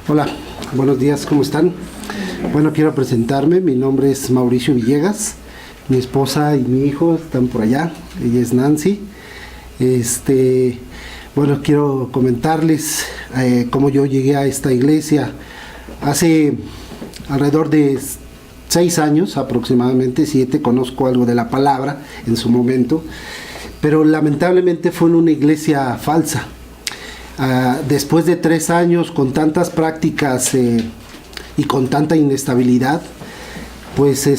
Hola, buenos días, ¿cómo están? Bueno, quiero presentarme, mi nombre es Mauricio Villegas, mi esposa y mi hijo están por allá, ella es Nancy. Bueno, quiero comentarles cómo yo llegué a esta iglesia. Hace alrededor de 6 años, aproximadamente 7, conozco algo de la palabra en su momento, pero lamentablemente fue en una iglesia falsa. Después de 3 años con tantas prácticas y con tanta inestabilidad, pues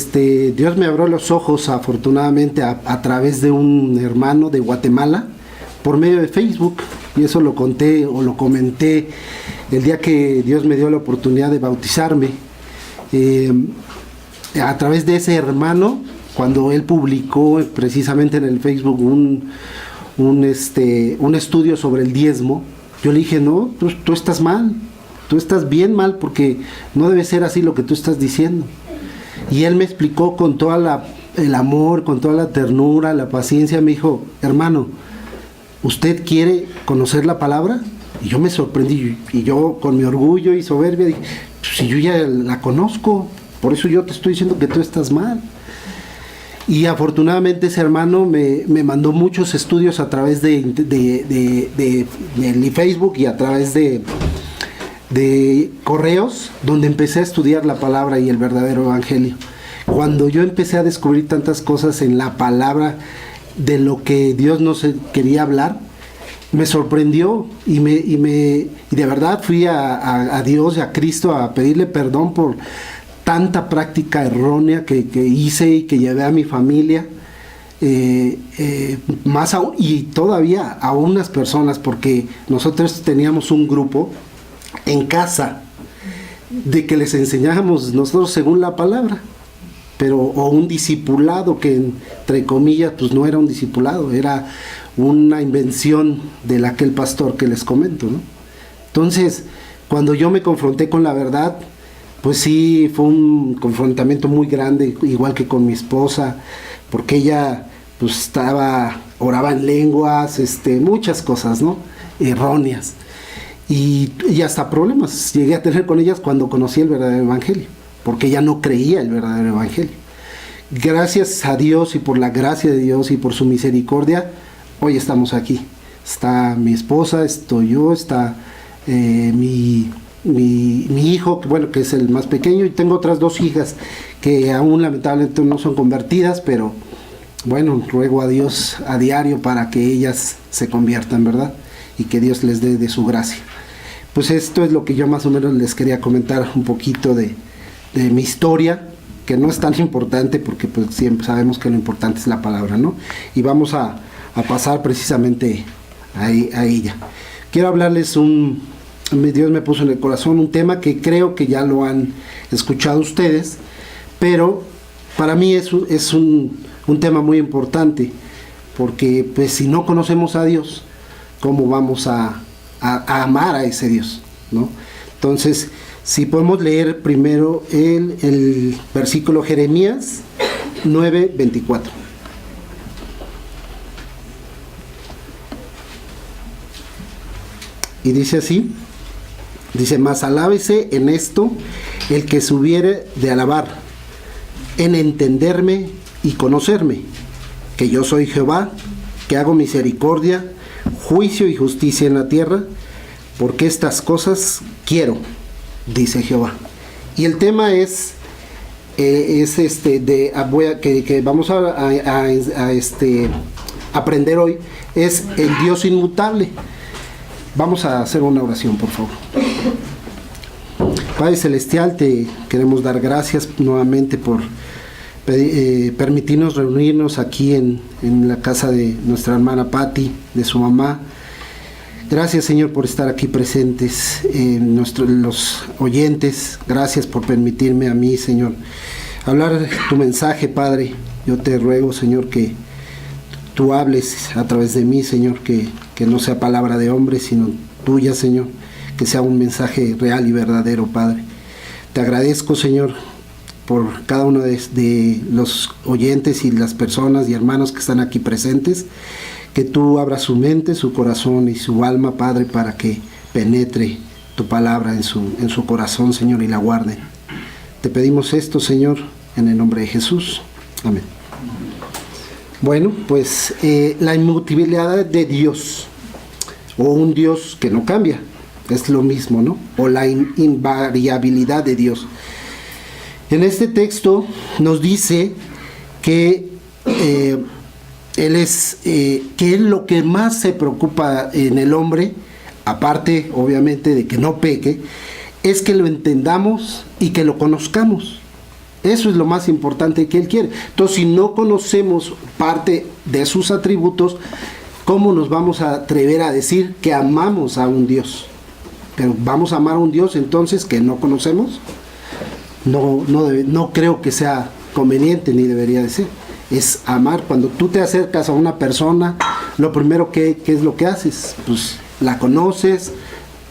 Dios me abrió los ojos afortunadamente a través de un hermano de Guatemala por medio de Facebook, y eso lo conté o lo comenté el día que Dios me dio la oportunidad de bautizarme. A través de ese hermano, cuando él publicó precisamente en el Facebook un estudio sobre el diezmo, yo le dije, no, tú estás mal, tú estás bien mal, porque no debe ser así lo que tú estás diciendo. Y él me explicó con todo el amor, con toda la ternura, la paciencia, me dijo, hermano, ¿usted quiere conocer la palabra? Y yo me sorprendí, y yo con mi orgullo y soberbia dije, pues si yo ya la conozco, por eso yo te estoy diciendo que tú estás mal. Y afortunadamente ese hermano me mandó muchos estudios a través de Facebook y a través de correos, donde empecé a estudiar la palabra y el verdadero evangelio. Cuando yo empecé a descubrir tantas cosas en la palabra de lo que Dios nos quería hablar, me sorprendió y de verdad fui a Dios y a Cristo a pedirle perdón por tanta práctica errónea que hice y que llevé a mi familia, más aún, y todavía a unas personas, porque nosotros teníamos un grupo en casa de que les enseñábamos nosotros según la palabra, o un discipulado que entre comillas pues no era un discipulado, era una invención de aquel pastor que les comento, ¿no? Entonces, cuando yo me confronté con la verdad, pues sí, fue un confrontamiento muy grande, igual que con mi esposa, porque ella pues oraba en lenguas, muchas cosas, ¿no? Erróneas. Y hasta problemas llegué a tener con ellas cuando conocí el verdadero evangelio, porque ella no creía el verdadero evangelio. Gracias a Dios y por la gracia de Dios y por su misericordia, hoy estamos aquí. Está mi esposa, estoy yo, está mi hijo, bueno, que es el más pequeño, y tengo otras 2 hijas que aún lamentablemente no son convertidas, pero bueno, ruego a Dios a diario para que ellas se conviertan, ¿verdad? Y que Dios les dé de su gracia. Pues esto es lo que yo más o menos les quería comentar, un poquito de mi historia, que no es tan importante porque pues siempre sabemos que lo importante es la palabra, ¿no? Y vamos a pasar precisamente a ella. Quiero hablarles Dios me puso en el corazón un tema que creo que ya lo han escuchado ustedes, pero para mí es un tema muy importante, porque pues si no conocemos a Dios, ¿cómo vamos a amar a ese Dios, ¿no? Entonces, si podemos leer primero el versículo Jeremías 9:24. Y dice así, mas alábese en esto el que se hubiere de alabar, en entenderme y conocerme, que yo soy Jehová, que hago misericordia, juicio y justicia en la tierra, porque estas cosas quiero, dice Jehová. Y el tema que vamos a aprender hoy, es el Dios inmutable. Vamos a hacer una oración, por favor. Padre Celestial, te queremos dar gracias nuevamente por permitirnos reunirnos aquí en la casa de nuestra hermana Patti, de su mamá. Gracias, Señor, por estar aquí presentes, los oyentes. Gracias por permitirme a mí, Señor, hablar tu mensaje, Padre. Yo te ruego, Señor, que tú hables a través de mí, Señor, que no sea palabra de hombre, sino tuya, Señor, que sea un mensaje real y verdadero, Padre. Te agradezco, Señor, por cada uno de los oyentes y las personas y hermanos que están aquí presentes, que tú abras su mente, su corazón y su alma, Padre, para que penetre tu palabra en su corazón, Señor, y la guarden. Te pedimos esto, Señor, en el nombre de Jesús. Amén. Bueno, pues la inmutabilidad de Dios, o un Dios que no cambia, es lo mismo, ¿no? O la invariabilidad de Dios. En este texto nos dice que Él es lo que más se preocupa en el hombre, aparte obviamente de que no peque, es que lo entendamos y que lo conozcamos. Eso es lo más importante que Él quiere. Entonces, si no conocemos parte de sus atributos, ¿cómo nos vamos a atrever a decir que amamos a un Dios? Pero vamos a amar a un Dios entonces que no conocemos. No creo que sea conveniente ni debería de ser. Es amar. Cuando tú te acercas a una persona, lo primero ¿qué es lo que haces? Pues la conoces,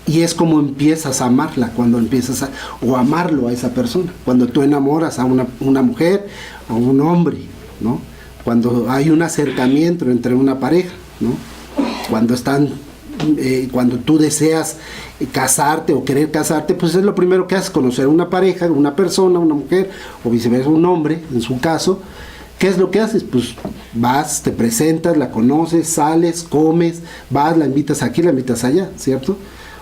y es como empiezas a amarla, cuando empiezas o amarlo a esa persona, cuando tú enamoras a una mujer o un hombre, ¿no? Cuando hay un acercamiento entre una pareja, ¿no? Cuando tú deseas casarte o querer casarte, pues es lo primero que haces, conocer una pareja, una persona, una mujer, o viceversa, un hombre, en su caso. ¿Qué es lo que haces? Pues vas, te presentas, la conoces, sales, comes, vas, la invitas aquí, la invitas allá, ¿cierto?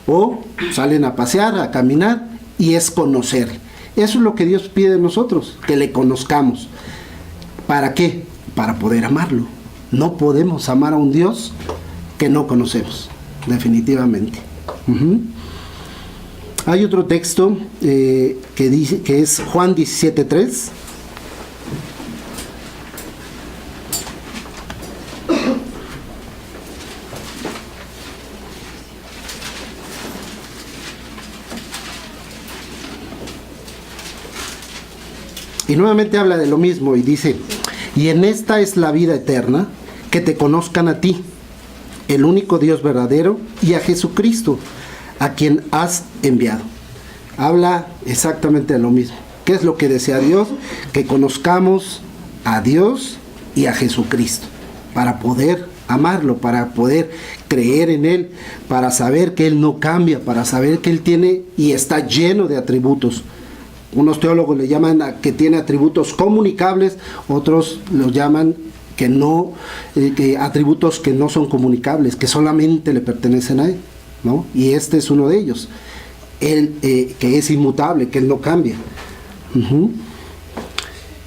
O salen a pasear, a caminar, y es conocer. Eso es lo que Dios pide de nosotros, que le conozcamos. ¿Para qué? Para poder amarlo. No podemos amar a un Dios que no conocemos, definitivamente. Hay otro texto que dice, que es Juan 17:3. Y nuevamente habla de lo mismo y dice: y en esta es la vida eterna, que te conozcan a ti, el único Dios verdadero, y a Jesucristo, a quien has enviado. Habla exactamente de lo mismo. ¿Qué es lo que desea Dios? Que conozcamos a Dios y a Jesucristo, para poder amarlo, para poder creer en Él, para saber que Él no cambia, para saber que Él tiene y está lleno de atributos. Unos teólogos le llaman a que tiene atributos comunicables, otros los llaman que no, que atributos que no son comunicables, que solamente le pertenecen a Él, ¿no? Y este es uno de ellos. Él, que es inmutable, que Él no cambia.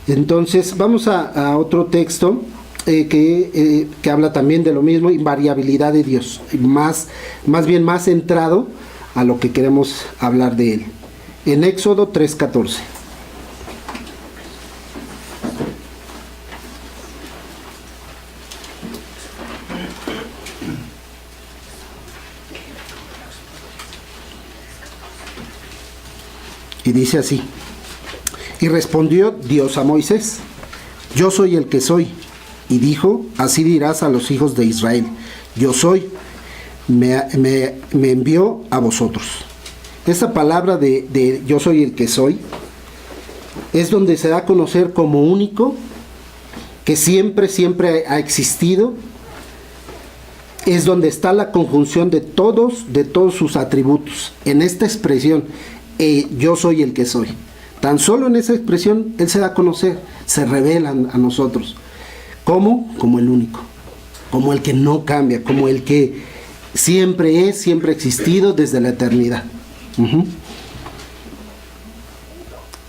Entonces, vamos a otro texto que habla también de lo mismo, invariabilidad de Dios, más bien más centrado a lo que queremos hablar de Él. En Éxodo 3:14. Y dice así: y respondió Dios a Moisés: yo soy el que soy. Y dijo: así dirás a los hijos de Israel: yo soy, me envió a vosotros. Esta palabra de yo soy el que soy es donde se da a conocer como único, que siempre ha existido. Es donde está la conjunción de todos sus atributos. En esta expresión, yo soy el que soy. Tan solo en esa expresión Él se da a conocer, se revela a nosotros. ¿Cómo? Como el único, como el que no cambia, como el que siempre ha existido desde la eternidad.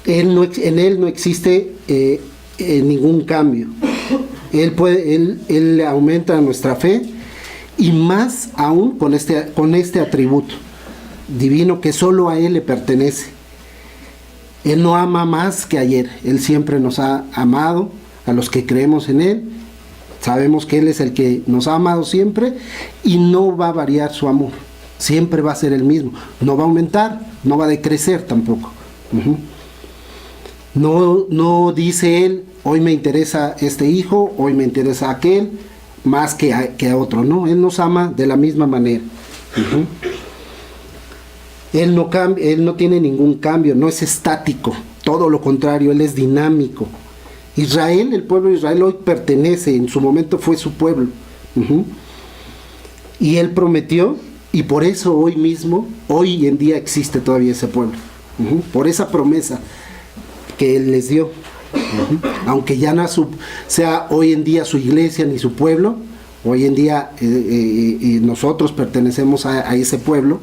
En Él no existe ningún cambio. Él aumenta nuestra fe, y más aún con este atributo divino que solo a Él le pertenece. Él no ama más que ayer. Él siempre nos ha amado, a los que creemos en Él. Sabemos que Él es el que nos ha amado siempre, y no va a variar su amor. Siempre va a ser el mismo. No va a aumentar, no va a decrecer tampoco. No dice Él: hoy me interesa este hijo, hoy me interesa aquel, más que a otro. No, Él nos ama de la misma manera. Él no cambia, Él no tiene ningún cambio, no es estático. Todo lo contrario, Él es dinámico. Israel, el pueblo de Israel hoy pertenece, en su momento fue su pueblo, Ujú. Y Él prometió, y por eso hoy en día existe todavía ese pueblo. Ujú. Por esa promesa que Él les dio. Ujú. Aunque ya no sea hoy en día su iglesia ni su pueblo, hoy en día nosotros pertenecemos a ese pueblo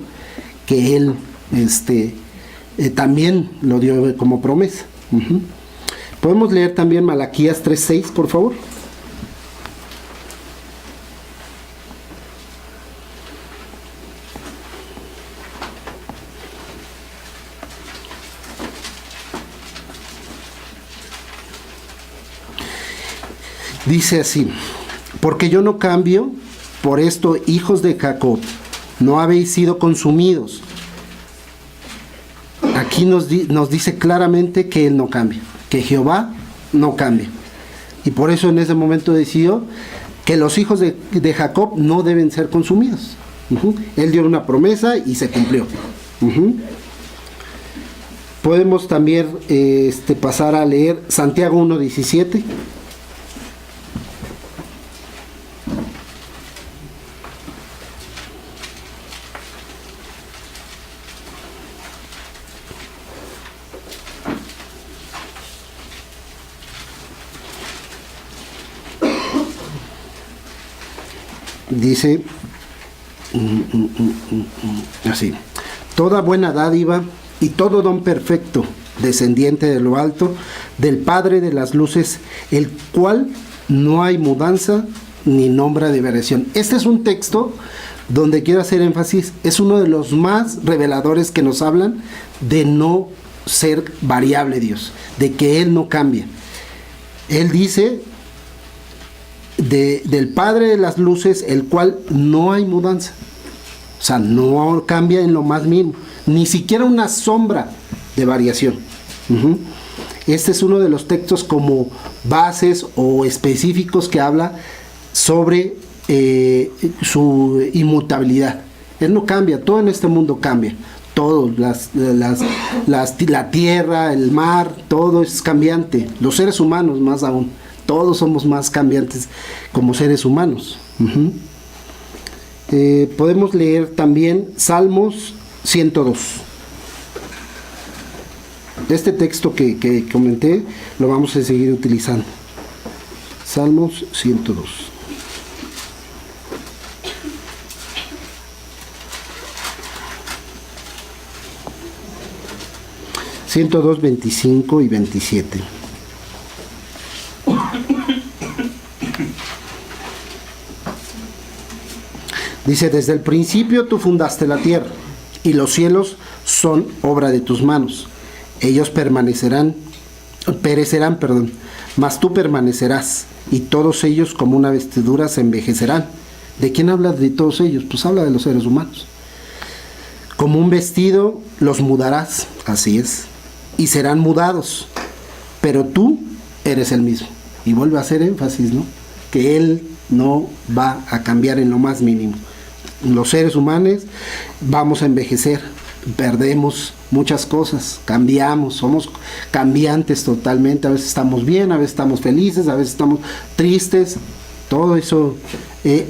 que Él también lo dio como promesa. Ujú. Podemos leer también Malaquías 3:6, por favor. Dice así: porque yo no cambio, por esto, hijos de Jacob, no habéis sido consumidos. Aquí nos dice claramente que Él no cambia, que Jehová no cambia. Y por eso en ese momento decidió que los hijos de Jacob no deben ser consumidos. Uh-huh. Él dio una promesa y se cumplió. Uh-huh. Podemos también pasar a leer Santiago 1:17. Dice así: toda buena dádiva y todo don perfecto, descendiente de lo alto, del Padre de las luces, el cual no hay mudanza ni nombra de variación. Este es un texto donde quiero hacer énfasis, es uno de los más reveladores que nos hablan de no ser variable Dios, de que Él no cambia. Él dice del Padre de las luces, el cual no hay mudanza. O sea, no cambia en lo más mínimo, ni siquiera una sombra de variación. Uh-huh. Este es uno de los textos como bases o específicos que habla sobre su inmutabilidad. Él no cambia, todo en este mundo cambia. Todo, la tierra, el mar, todo es cambiante. Los seres humanos más aún. Todos somos más cambiantes como seres humanos. Uh-huh. Podemos leer también Salmos 102. Este texto que comenté lo vamos a seguir utilizando. Salmos 102. (102, 25 y 27). Dice: desde el principio tú fundaste la tierra, y los cielos son obra de tus manos. Ellos perecerán, mas tú permanecerás, y todos ellos como una vestidura se envejecerán. ¿De quién habla de todos ellos? Pues habla de los seres humanos. Como un vestido los mudarás, así es, y serán mudados, pero tú eres el mismo. Y vuelve a hacer énfasis, ¿no? Que Él no va a cambiar en lo más mínimo. Los seres humanos vamos a envejecer, perdemos muchas cosas, cambiamos, somos cambiantes totalmente. A veces estamos bien, a veces estamos felices, a veces estamos tristes. Todo eso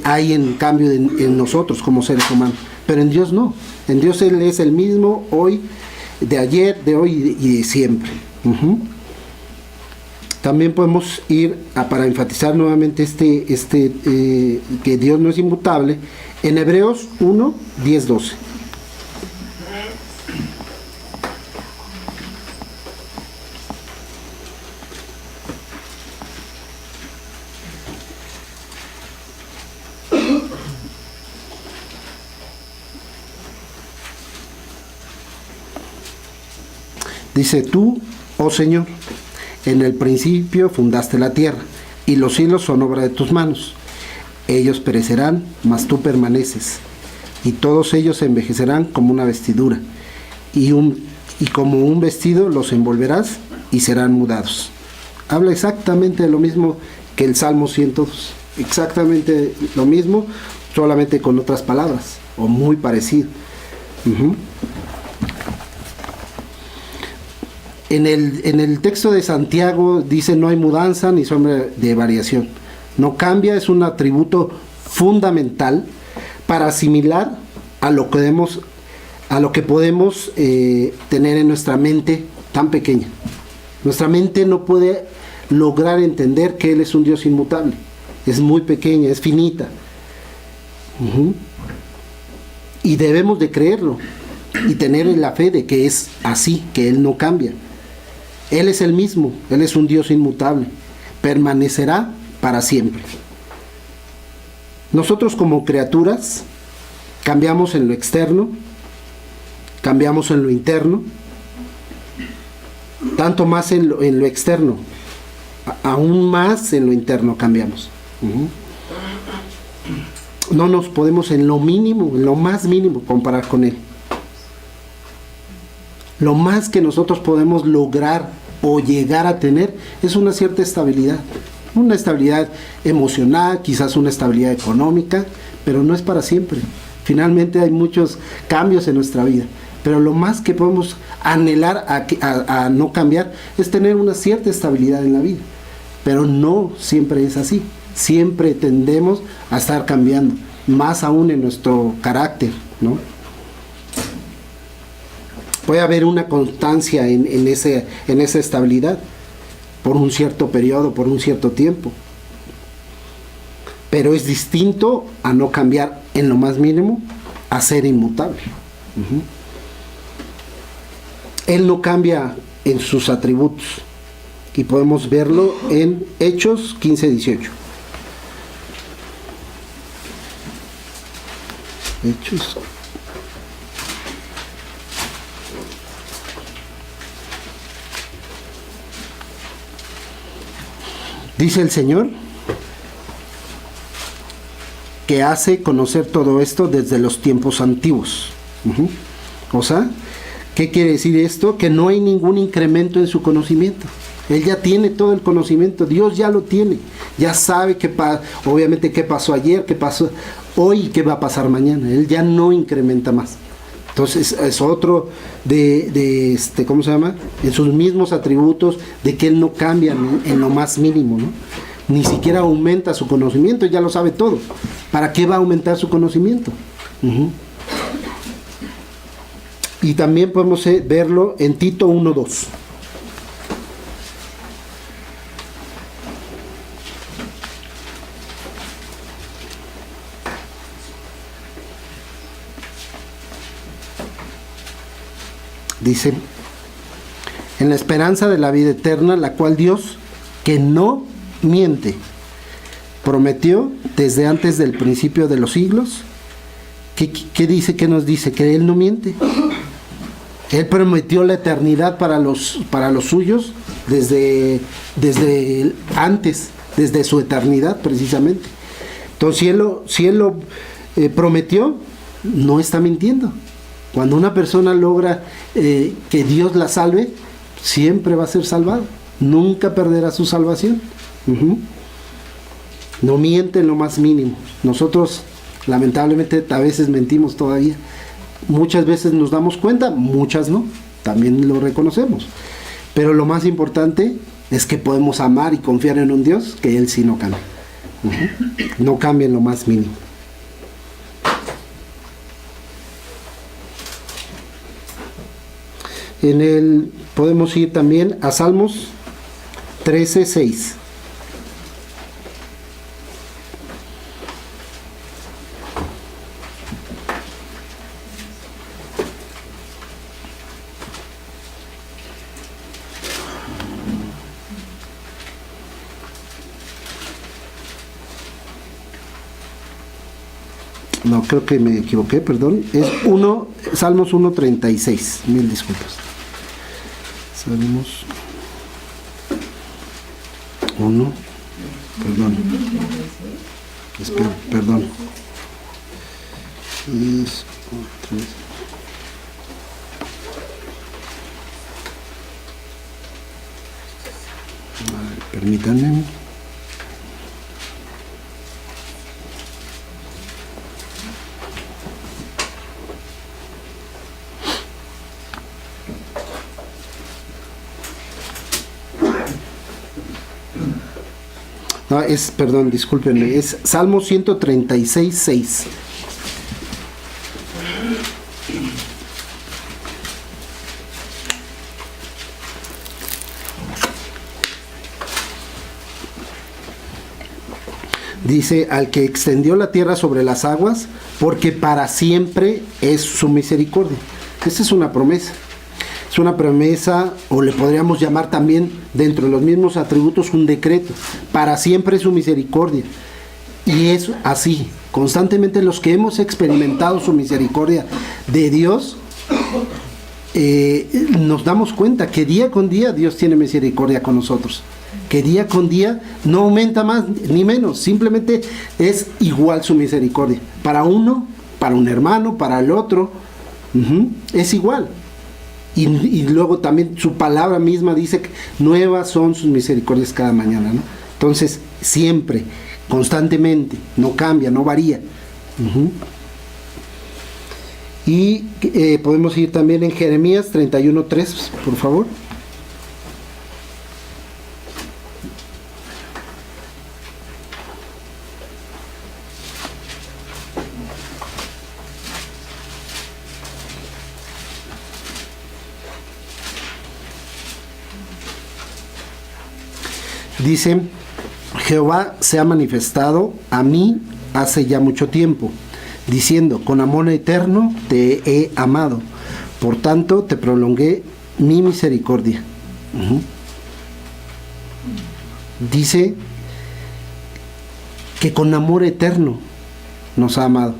hay en cambio en nosotros como seres humanos. Pero en Dios no. En Dios Él es el mismo hoy, de ayer, de hoy y de siempre. Uh-huh. También podemos ir para enfatizar nuevamente que Dios no es inmutable, en Hebreos 1, 10, 12. Dice: tú, oh Señor, en el principio fundaste la tierra, y los cielos son obra de tus manos. Ellos perecerán, mas tú permaneces, y todos ellos se envejecerán como una vestidura, y como un vestido los envolverás y serán mudados. Habla exactamente de lo mismo que el Salmo 102, exactamente lo mismo, solamente con otras palabras, o muy parecido. Uh-huh. En el texto de Santiago dice: no hay mudanza ni sombra de variación. No cambia, es un atributo fundamental para asimilar a lo que podemos tener en nuestra mente tan pequeña. Nuestra mente no puede lograr entender que Él es un Dios inmutable. Es muy pequeña, es finita. Y debemos de creerlo y tener la fe de que es así, que Él no cambia. Él es el mismo, Él es un Dios inmutable, permanecerá para siempre. Nosotros como criaturas cambiamos en lo externo, cambiamos en lo interno, tanto más en lo externo, aún más en lo interno cambiamos. No nos podemos en lo mínimo, en lo más mínimo comparar con Él. Lo más que nosotros podemos lograr o llegar a tener es una cierta estabilidad. Una estabilidad emocional, quizás una estabilidad económica, pero no es para siempre. Finalmente hay muchos cambios en nuestra vida, pero lo más que podemos anhelar a no cambiar es tener una cierta estabilidad en la vida. Pero no siempre es así. Siempre tendemos a estar cambiando, más aún en nuestro carácter, ¿no? Puede haber una constancia en esa estabilidad por un cierto periodo, por un cierto tiempo. Pero es distinto a no cambiar en lo más mínimo, a ser inmutable. Él no cambia en sus atributos. Y podemos verlo en Hechos 15:18. Hechos. Dice el Señor que hace conocer todo esto desde los tiempos antiguos. O sea, ¿qué quiere decir esto? Que no hay ningún incremento en su conocimiento. Él ya tiene todo el conocimiento, Dios ya lo tiene, ya sabe obviamente qué pasó ayer, qué pasó hoy y qué va a pasar mañana. Él ya no incrementa más. Entonces es otro ¿cómo se llama? En sus mismos atributos, de que Él no cambia en lo más mínimo, ¿no? Ni siquiera aumenta su conocimiento, ya lo sabe todo. ¿Para qué va a aumentar su conocimiento? Y también podemos verlo en Tito 1:2. Dice: en la esperanza de la vida eterna, la cual Dios, que no miente, prometió desde antes del principio de los siglos. ¿Qué dice? ¿Qué nos dice? Que Él no miente. Él prometió la eternidad para los suyos desde antes, desde su eternidad precisamente. Entonces, si Él lo prometió, no está mintiendo. Cuando una persona logra que Dios la salve, siempre va a ser salvado. Nunca perderá su salvación. No miente en lo más mínimo. Nosotros, lamentablemente, a veces mentimos todavía. Muchas veces nos damos cuenta, muchas no. También lo reconocemos. Pero lo más importante es que podemos amar y confiar en un Dios que Él sí no cambia. No cambia en lo más mínimo. Podemos ir también a Salmos 13:6. No, creo que me equivoqué, perdón. Es Salmos 1:36. Mil disculpas. Salmos 1, perdón. Perdón. Es 3. Permítanme. No, perdón, discúlpenme, es Salmo 136, 6. Dice, al que extendió la tierra sobre las aguas, porque para siempre es su misericordia. Esta es una promesa. Es una promesa, o le podríamos llamar también, dentro de los mismos atributos, un decreto. Para siempre es su misericordia. Y es así. Constantemente los que hemos experimentado su misericordia de Dios, nos damos cuenta que día con día Dios tiene misericordia con nosotros. Que día con día no aumenta más ni menos, simplemente es igual su misericordia. Para uno, para un hermano, para el otro, es igual. Y luego también su palabra misma dice que nuevas son sus misericordias cada mañana, ¿no? Entonces, siempre, constantemente, no cambia, no varía. Y podemos ir también en Jeremías 31:3, por favor. Dice, Jehová se ha manifestado a mí hace ya mucho tiempo, diciendo, con amor eterno te he amado, por tanto te prolongué mi misericordia. Dice que con amor eterno nos ha amado.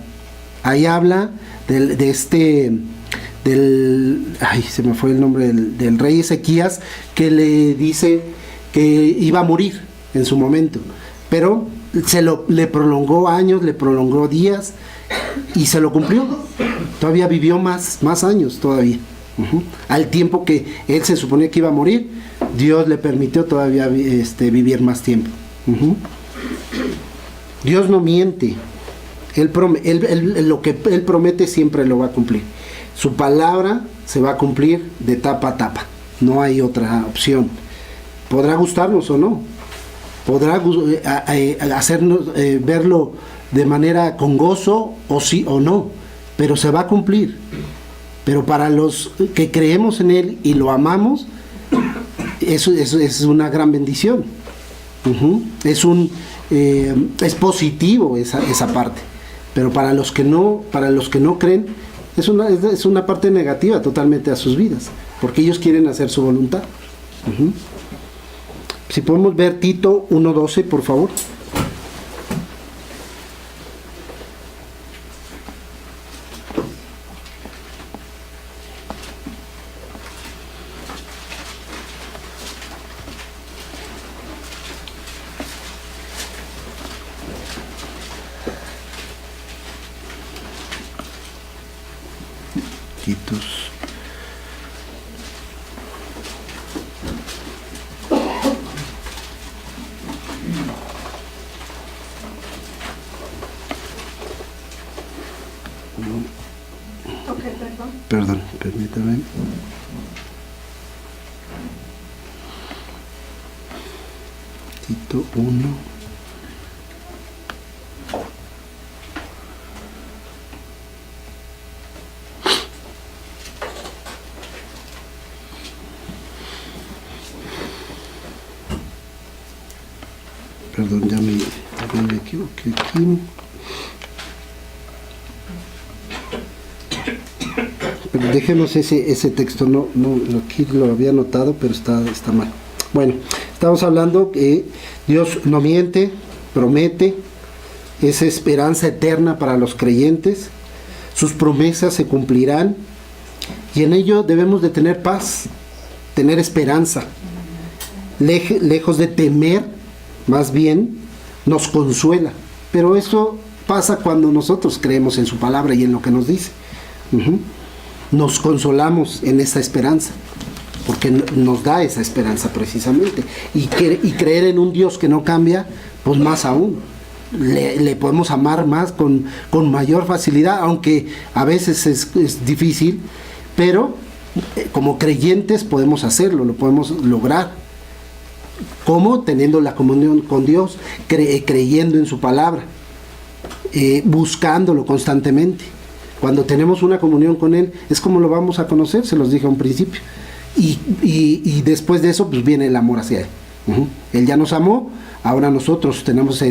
Ahí habla se me fue el nombre del rey Ezequías, que le dice que iba a morir en su momento, pero le prolongó años, le prolongó días y se lo cumplió. Todavía vivió más años todavía. Al tiempo que él se suponía que iba a morir, Dios le permitió todavía vivir más tiempo. Dios no miente. Lo que Él promete siempre lo va a cumplir. Su palabra se va a cumplir de tapa a tapa. No hay otra opción. Podrá gustarnos o no. Podrá hacernos verlo de manera con gozo o sí o no. Pero se va a cumplir. Pero para los que creemos en Él y lo amamos, eso es una gran bendición. Es positivo esa parte. Pero para los que no creen, es una parte negativa totalmente a sus vidas, porque ellos quieren hacer su voluntad. Si podemos ver Tito 1:12, por favor. Titos. Perdón, permítame. Tito 1. Perdón, ya me equivoqué aquí. Pero déjenos ese texto, no, aquí lo había anotado, pero está mal. Bueno, estamos hablando que Dios no miente, promete, es esperanza eterna para los creyentes, sus promesas se cumplirán, y en ello debemos de tener paz, tener esperanza, lejos de temer, más bien nos consuela. Pero eso pasa cuando nosotros creemos en su palabra y en lo que nos dice. Nos consolamos en esa esperanza, porque nos da esa esperanza precisamente. Y creer en un Dios que no cambia, pues más aún. Le podemos amar más con mayor facilidad, aunque a veces es difícil, pero como creyentes podemos hacerlo, lo podemos lograr. ¿Cómo? Teniendo la comunión con Dios, creyendo en su palabra, buscándolo constantemente. Cuando tenemos una comunión con Él, es como lo vamos a conocer, se los dije a un principio. Y después de eso, pues viene el amor hacia Él. Él ya nos amó, ahora nosotros tenemos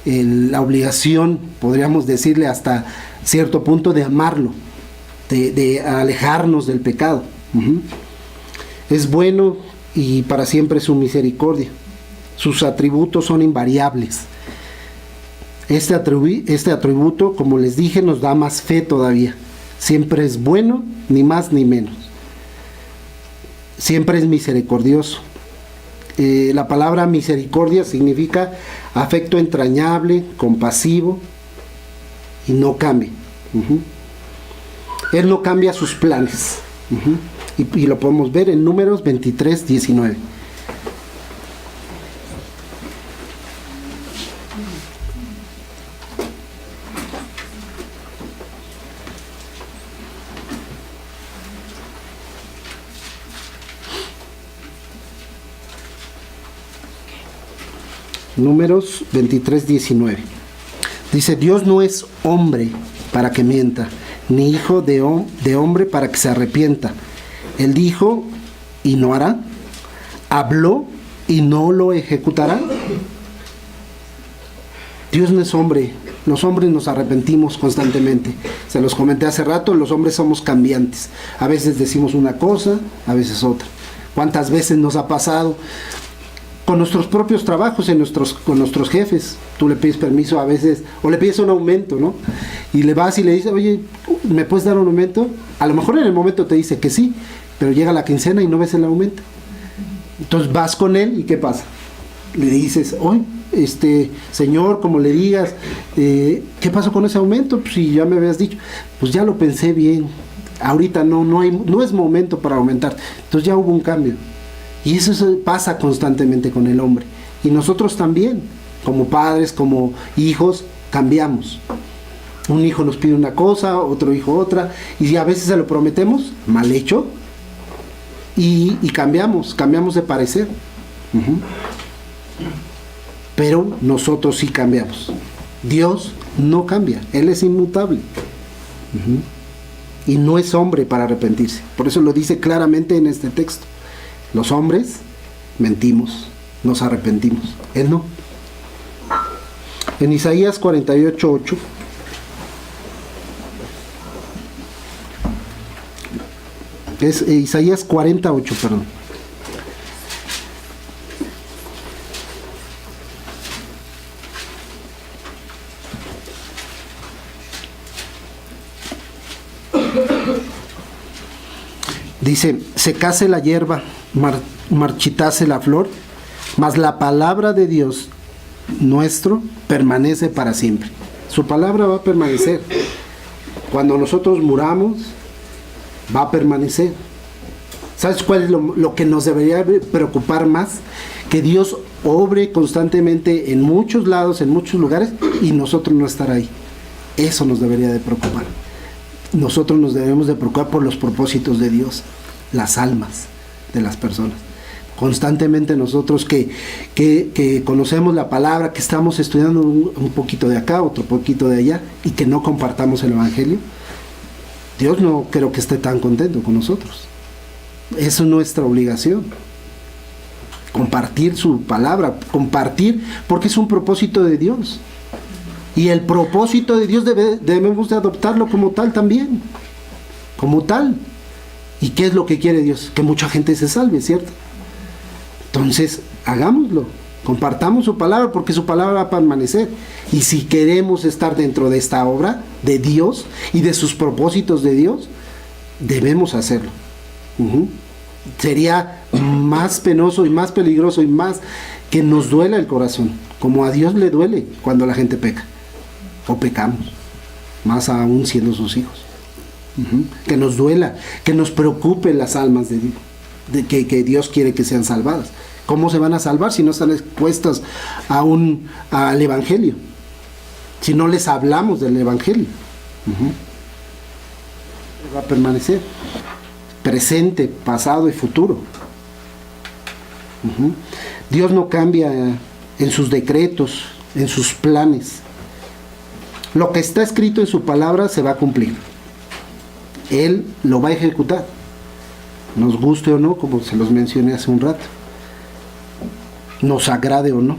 la obligación, podríamos decirle hasta cierto punto, de amarlo, de alejarnos del pecado. Es bueno y para siempre su misericordia. Sus atributos son invariables. Este atributo, como les dije, nos da más fe todavía. Siempre es bueno, ni más ni menos. Siempre es misericordioso. La palabra misericordia significa afecto entrañable, compasivo, y no cambia. Él no cambia sus planes. Y lo podemos ver en Números 23, 19. Números 23, 19. Dice: Dios no es hombre para que mienta, ni hijo de hombre para que se arrepienta. Él dijo y no hará, habló y no lo ejecutará. Dios no es hombre. Los hombres nos arrepentimos constantemente. Se los comenté hace rato, los hombres somos cambiantes. A veces decimos una cosa, a veces otra. ¿Cuántas veces nos ha pasado con nuestros propios trabajos, con nuestros jefes? Tú le pides permiso a veces, o le pides un aumento, ¿no? Y le vas y le dices: oye, ¿me puedes dar un aumento? A lo mejor en el momento te dice que sí, pero llega la quincena y no ves el aumento. Entonces vas con él y ¿qué pasa? Le dices: oye, señor, como le digas, ¿qué pasó con ese aumento? Pues si ya me habías dicho. Pues ya lo pensé bien, ahorita no es momento para aumentar. Entonces ya hubo un cambio. Y eso pasa constantemente con el hombre. Y nosotros también, como padres, como hijos, cambiamos. Un hijo nos pide una cosa, otro hijo otra, y a veces se lo prometemos, mal hecho, y cambiamos de parecer. Pero nosotros sí cambiamos. Dios no cambia, Él es inmutable. Y no es hombre para arrepentirse. Por eso lo dice claramente en este texto. Los hombres mentimos, nos arrepentimos. Él no. En Isaías 48, 8. Es Isaías 48, perdón. Dice: secase la hierba, marchitase la flor, mas la palabra de Dios nuestro permanece para siempre. Su palabra va a permanecer. Cuando nosotros muramos, va a permanecer. ¿Sabes cuál es lo que nos debería preocupar más? Que Dios obre constantemente en muchos lados, en muchos lugares, y nosotros no estar ahí. Eso nos debería de preocupar. Nosotros nos debemos de preocupar por los propósitos de Dios, las almas de las personas. Constantemente nosotros que conocemos la palabra, que estamos estudiando un poquito de acá, otro poquito de allá, y que no compartamos el Evangelio, Dios no creo que esté tan contento con nosotros. Eso es nuestra obligación. Compartir su palabra, compartir, porque es un propósito de Dios. Y el propósito de Dios debemos de adoptarlo como tal también. Como tal. ¿Y qué es lo que quiere Dios? Que mucha gente se salve, ¿cierto? Entonces, hagámoslo. Compartamos su palabra, porque su palabra va a permanecer. Y si queremos estar dentro de esta obra de Dios y de sus propósitos de Dios, debemos hacerlo. Sería más penoso y más peligroso y más que nos duela el corazón, como a Dios le duele cuando la gente peca o pecamos, más aún siendo sus hijos. Que nos duela, que nos preocupe las almas de Dios, que Dios quiere que sean salvadas. ¿Cómo se van a salvar si no están expuestas al Evangelio? Si no les hablamos del Evangelio. Va a permanecer presente, pasado y futuro. Dios no cambia en sus decretos, en sus planes. Lo que está escrito en su palabra se va a cumplir. Él lo va a ejecutar, nos guste o no, como se los mencioné hace un rato, nos agrade o no.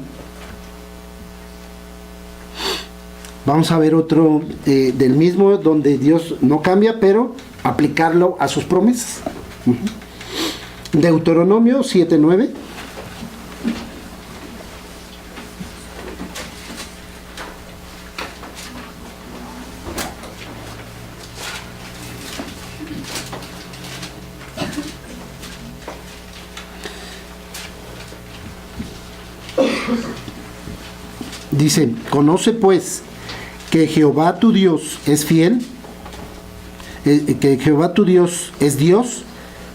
Vamos a ver otro del mismo, donde Dios no cambia, pero aplicarlo a sus promesas. Deuteronomio 7:9. Dice: conoce pues que Jehová tu Dios es fiel, que Jehová tu Dios es Dios,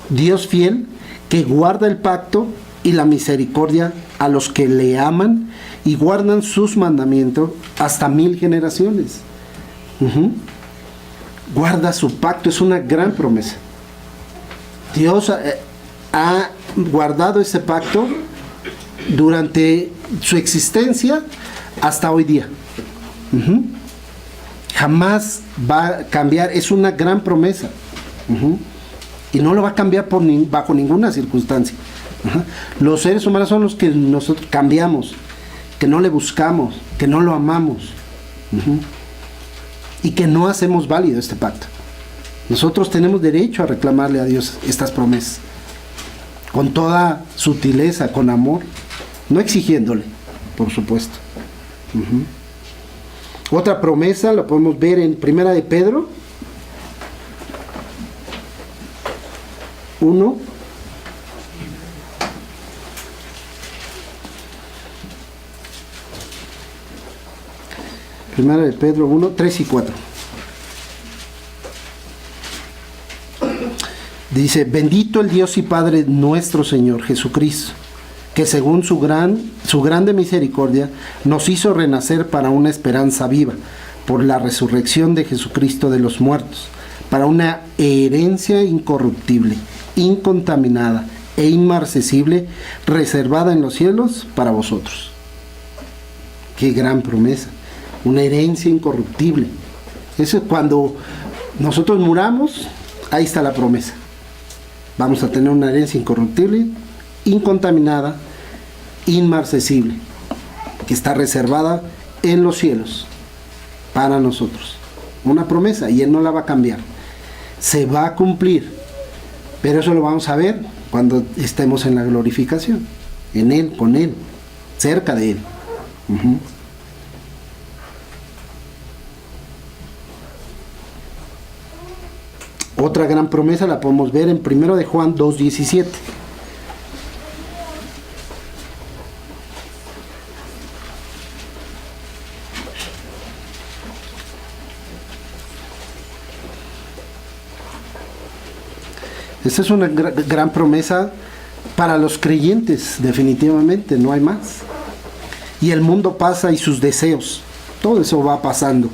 Dios fiel, que guarda el pacto y la misericordia a los que le aman y guardan sus mandamientos hasta 1000 generaciones. Guarda su pacto, es una gran promesa. Dios ha guardado ese pacto durante su existencia hasta hoy día. Jamás va a cambiar, es una gran promesa. Y no lo va a cambiar bajo ninguna circunstancia. Los seres humanos son los que nosotros cambiamos, que no le buscamos, que no lo amamos, y que no hacemos válido este pacto. Nosotros tenemos derecho a reclamarle a Dios estas promesas, con toda sutileza, con amor, no exigiéndole, por supuesto. Otra promesa la podemos ver en Primera de Pedro 1. Primera de Pedro 1, 3 y 4. Dice: bendito el Dios y Padre nuestro Señor Jesucristo, que según su grande misericordia nos hizo renacer para una esperanza viva, por la resurrección de Jesucristo de los muertos, para una herencia incorruptible, incontaminada e inmarcesible, reservada en los cielos para vosotros. Qué gran promesa, una herencia incorruptible. Eso es cuando nosotros muramos, ahí está la promesa. Vamos a tener una herencia incorruptible, incontaminada, inmarcesible, que está reservada en los cielos para nosotros. Una promesa, y Él no la va a cambiar. Se va a cumplir, pero eso lo vamos a ver cuando estemos en la glorificación, en Él, con Él, cerca de Él. Otra gran promesa la podemos ver en 1 de Juan 2:17. Esta es una gran promesa para los creyentes, definitivamente, no hay más. Y el mundo pasa y sus deseos, todo eso va pasando,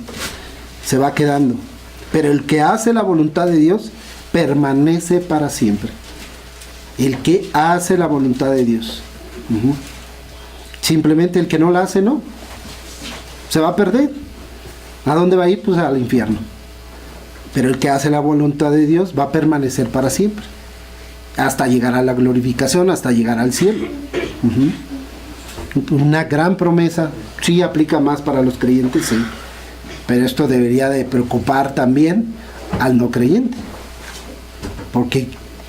se va quedando. Pero el que hace la voluntad de Dios permanece para siempre. El que hace la voluntad de Dios. Simplemente el que no la hace, no. Se va a perder. ¿A dónde va a ir? Pues al infierno. Pero el que hace la voluntad de Dios va a permanecer para siempre, hasta llegar a la glorificación, hasta llegar al cielo. Una gran promesa, sí aplica más para los creyentes, sí, pero esto debería de preocupar también al no creyente, porque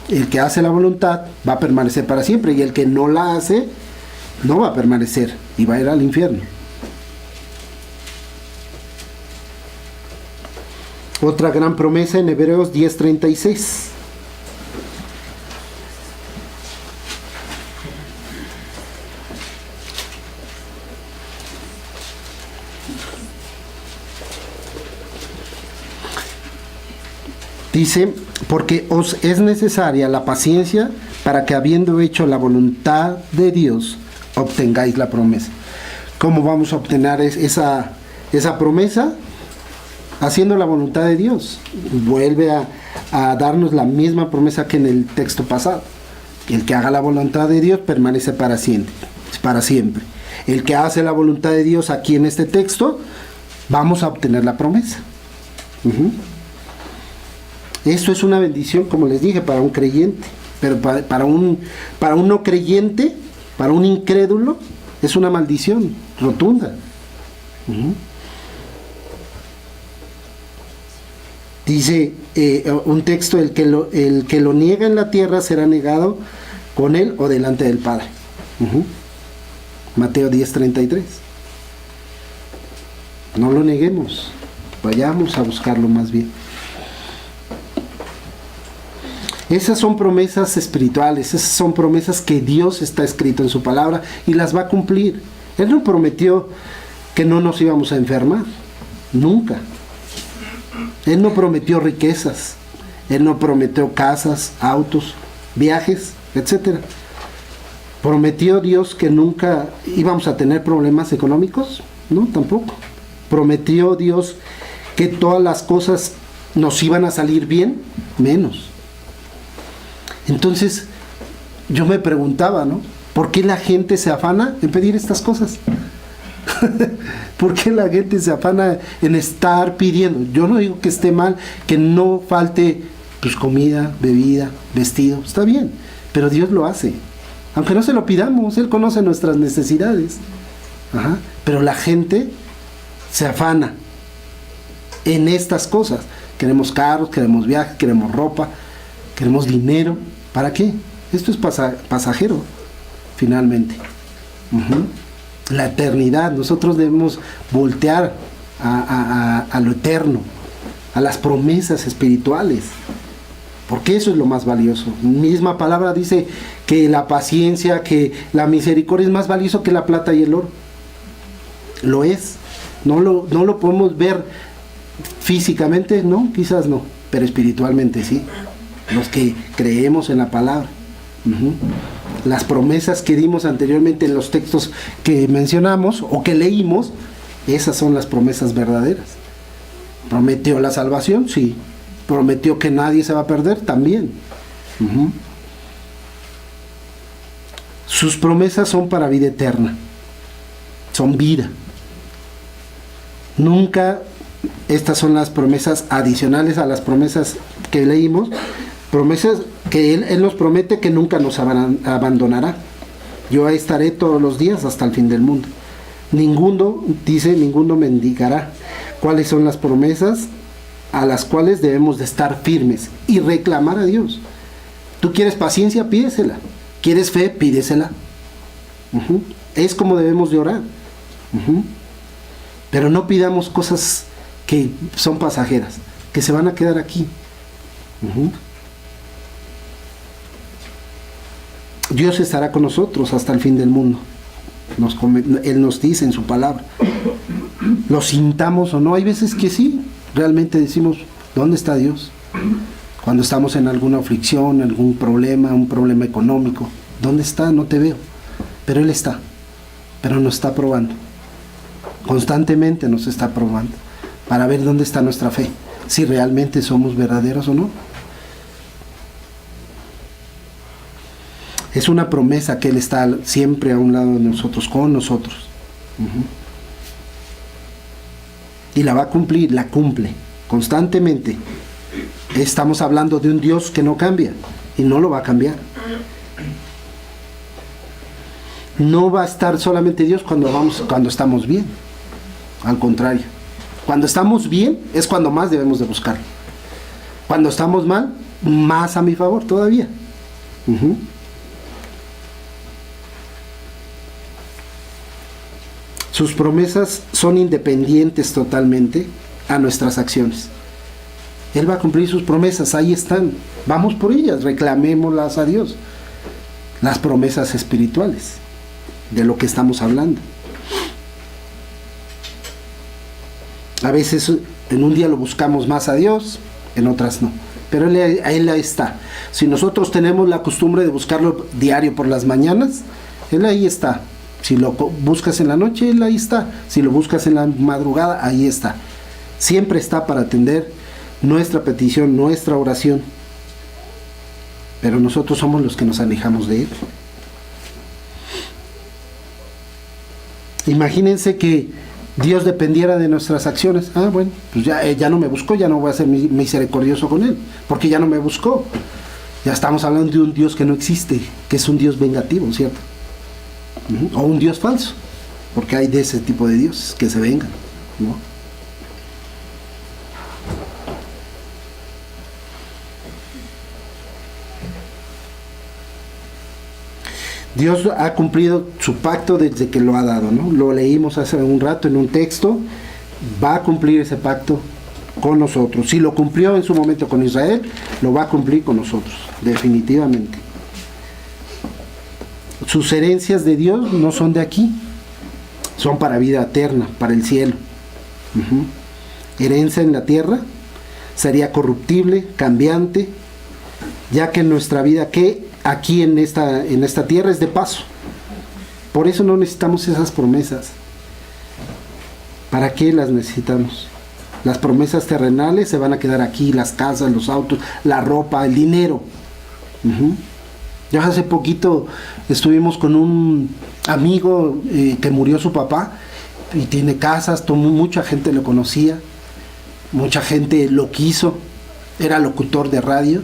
el que hace la voluntad va a permanecer para siempre, y el que no la hace no va a permanecer y va a ir al infierno. Otra gran promesa en Hebreos 10:36. Dice: porque os es necesaria la paciencia para que, habiendo hecho la voluntad de Dios, obtengáis la promesa. ¿Cómo vamos a obtener esa promesa? Haciendo la voluntad de Dios. Vuelve a darnos la misma promesa que en el texto pasado. El que haga la voluntad de Dios permanece para siempre. es para siempre. El que hace la voluntad de Dios aquí en este texto, vamos a obtener la promesa. Esto es una bendición, como les dije, para un creyente, pero para un no creyente, para un incrédulo, es una maldición rotunda. Dice un texto, el que lo niega en la tierra será negado con él o delante del Padre. Mateo 10:33. No lo neguemos, vayamos a buscarlo más bien. Esas son promesas espirituales, esas son promesas que Dios está escrito en su palabra y las va a cumplir. Él no prometió que no nos íbamos a enfermar, nunca. Él no prometió riquezas, Él no prometió casas, autos, viajes, etc. ¿Prometió Dios que nunca íbamos a tener problemas económicos? No, tampoco. ¿Prometió Dios que todas las cosas nos iban a salir bien? Menos. Entonces, yo me preguntaba, ¿no? ¿Por qué la gente se afana en pedir estas cosas? ¿Por qué la gente se afana en estar pidiendo? Yo no digo que esté mal, que no falte pues comida, bebida, vestido, está bien, pero Dios lo hace. Aunque no se lo pidamos, Él conoce nuestras necesidades. Pero la gente se afana en estas cosas. Queremos carros, queremos viajes, queremos ropa, queremos dinero. ¿Para qué? Esto es pasajero, finalmente. La eternidad, nosotros debemos voltear a lo eterno, a las promesas espirituales, porque eso es lo más valioso. Misma palabra dice que la paciencia, que la misericordia es más valioso que la plata y el oro. Lo es. No lo podemos ver físicamente, no, quizás no, pero espiritualmente sí. Los que creemos en la palabra. Las promesas que dimos anteriormente en los textos que mencionamos o que leímos, esas son las promesas verdaderas. ¿Prometió la salvación? Sí. ¿Prometió que nadie se va a perder? También. Sus promesas son para vida eterna. Son vida. Nunca, estas son las promesas adicionales a las promesas que leímos, promesas que Él nos promete que nunca nos abandonará. Yo ahí estaré todos los días hasta el fin del mundo. Ninguno mendigará. ¿Cuáles son las promesas a las cuales debemos de estar firmes y reclamar a Dios? ¿Tú quieres paciencia? Pídesela. ¿Quieres fe? Pídesela. Es como debemos de orar. Pero no pidamos cosas que son pasajeras, que se van a quedar aquí. Dios estará con nosotros hasta el fin del mundo. Él nos dice en su palabra. Lo sintamos o no, hay veces que sí, realmente decimos, ¿dónde está Dios? Cuando estamos en alguna aflicción, algún problema, un problema económico, ¿dónde está? No te veo. Pero Él está, pero nos está probando. Constantemente nos está probando para ver dónde está nuestra fe, si realmente somos verdaderos o no. Es una promesa que Él está siempre a un lado de nosotros, con nosotros. Y la va a cumplir, la cumple constantemente. Estamos hablando de un Dios que no cambia y no lo va a cambiar. No va a estar solamente Dios cuando estamos bien. Al contrario, cuando estamos bien es cuando más debemos de buscarlo. Cuando estamos mal, más a mi favor todavía. Sus promesas son independientes totalmente a nuestras acciones. Él va a cumplir sus promesas, ahí están. Vamos por ellas, reclamémoslas a Dios. Las promesas espirituales, de lo que estamos hablando. A veces en un día lo buscamos más a Dios, en otras no. Pero Él ahí está. Si nosotros tenemos la costumbre de buscarlo diario por las mañanas, Él ahí está. Si lo buscas en la noche, Él ahí está. Si lo buscas en la madrugada, ahí está. Siempre está para atender nuestra petición, nuestra oración. Pero nosotros somos los que nos alejamos de Él. Imagínense que Dios dependiera de nuestras acciones. Ah, bueno, pues ya no me buscó, ya no voy a ser misericordioso con Él, porque ya no me buscó. Ya estamos hablando de un Dios que no existe, que es un Dios vengativo, ¿cierto? O un Dios falso, porque hay de ese tipo de dioses que se vengan, ¿no? Dios ha cumplido su pacto desde que lo ha dado, ¿no? Lo leímos hace un rato en un texto. Va a cumplir ese pacto con nosotros. Si lo cumplió en su momento con Israel, lo va a cumplir con nosotros, definitivamente. Sus herencias de Dios no son de aquí, son para vida eterna, para el cielo. Herencia en la tierra sería corruptible, cambiante, ya que nuestra vida que aquí en esta tierra es de paso. Por eso no necesitamos esas promesas. ¿Para qué las necesitamos? Las promesas terrenales se van a quedar aquí, las casas, los autos, la ropa, el dinero. Ya hace poquito estuvimos con un amigo que murió su papá y tiene casas, mucha gente lo conocía, mucha gente lo quiso, era locutor de radio.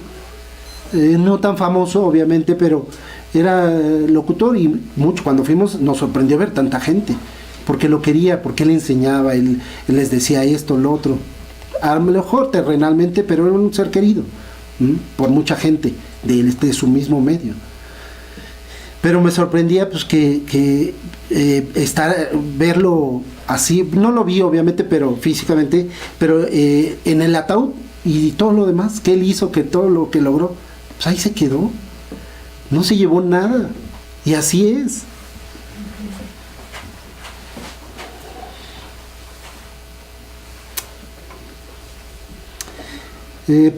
No tan famoso obviamente, pero era locutor y mucho. Cuando fuimos nos sorprendió ver tanta gente, porque lo quería, porque él enseñaba, él les decía esto, lo otro, a lo mejor terrenalmente, pero era un ser querido por mucha gente de su mismo medio. Pero me sorprendía pues que verlo así, no lo vi obviamente, pero físicamente, pero en el ataúd y todo lo demás que él hizo, que todo lo que logró, pues ahí se quedó, no se llevó nada, y así es.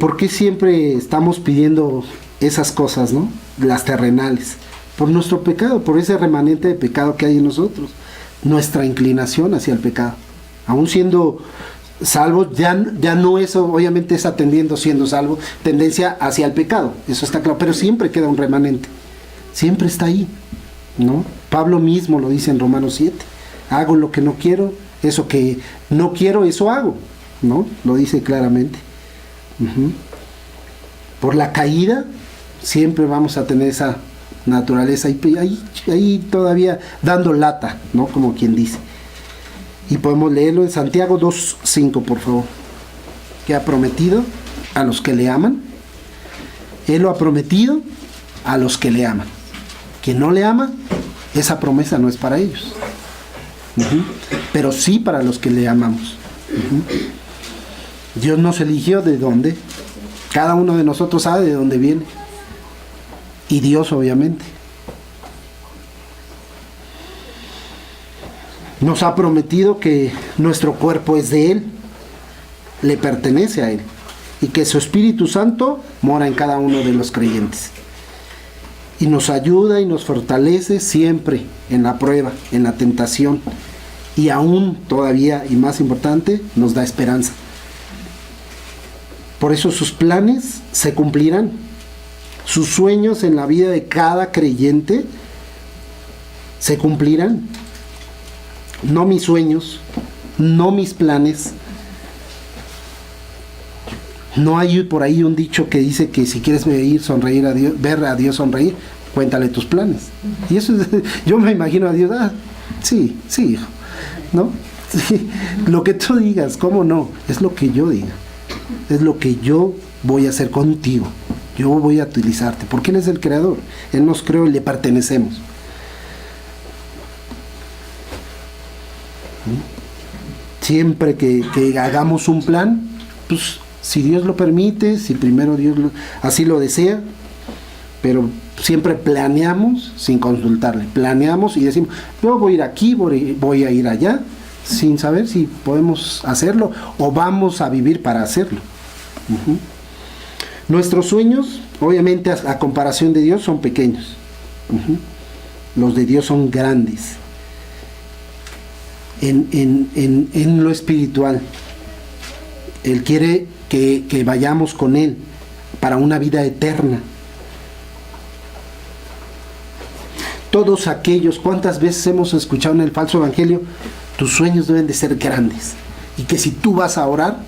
¿Por qué siempre estamos pidiendo esas cosas, no? Las terrenales, por nuestro pecado, por ese remanente de pecado que hay en nosotros, nuestra inclinación hacia el pecado, aún siendo salvo, ya no es obviamente esa siendo salvo, tendencia hacia el pecado, eso está claro, pero siempre queda un remanente, siempre está ahí, ¿no? Pablo mismo lo dice en Romanos 7, hago lo que no quiero, eso que no quiero, eso hago, ¿no? Lo dice claramente. Por la caída, siempre vamos a tener esa naturaleza ahí todavía dando lata, ¿no? Como quien dice. Y podemos leerlo en Santiago 2:5, por favor. Que ha prometido a los que le aman. Él lo ha prometido a los que le aman. Quien no le ama, esa promesa no es para ellos. Pero sí para los que le amamos. Dios nos eligió de dónde. Cada uno de nosotros sabe de dónde viene. Y Dios, obviamente. Nos ha prometido que nuestro cuerpo es de Él, le pertenece a Él, y que su Espíritu Santo mora en cada uno de los creyentes. Y nos ayuda y nos fortalece siempre en la prueba, en la tentación, y aún todavía, y más importante, nos da esperanza. Por eso sus planes se cumplirán. Sus sueños en la vida de cada creyente se cumplirán. No mis sueños, no mis planes. No hay por ahí un dicho que dice que si quieres sonreír a Dios, ver a Dios sonreír, cuéntale tus planes. Y eso es, yo me imagino a Dios, sí, hijo, ¿no? Sí, lo que tú digas, ¿cómo no? Es lo que yo diga. Es lo que yo voy a hacer contigo. Yo voy a utilizarte, porque Él es el creador. Él nos creó y le pertenecemos. Siempre que hagamos un plan, pues si Dios lo permite, si primero Dios así lo desea, pero siempre planeamos sin consultarle. Planeamos y decimos, yo voy a ir aquí, voy a ir allá, sin saber si podemos hacerlo o vamos a vivir para hacerlo. Nuestros sueños, obviamente a comparación de Dios, son pequeños. Los de Dios son grandes en lo espiritual. Él quiere que vayamos con Él para una vida eterna. todos aquellos, ¿cuántas veces hemos escuchado en el falso evangelio? Tus sueños deben de ser grandes. Y que si tú vas a orar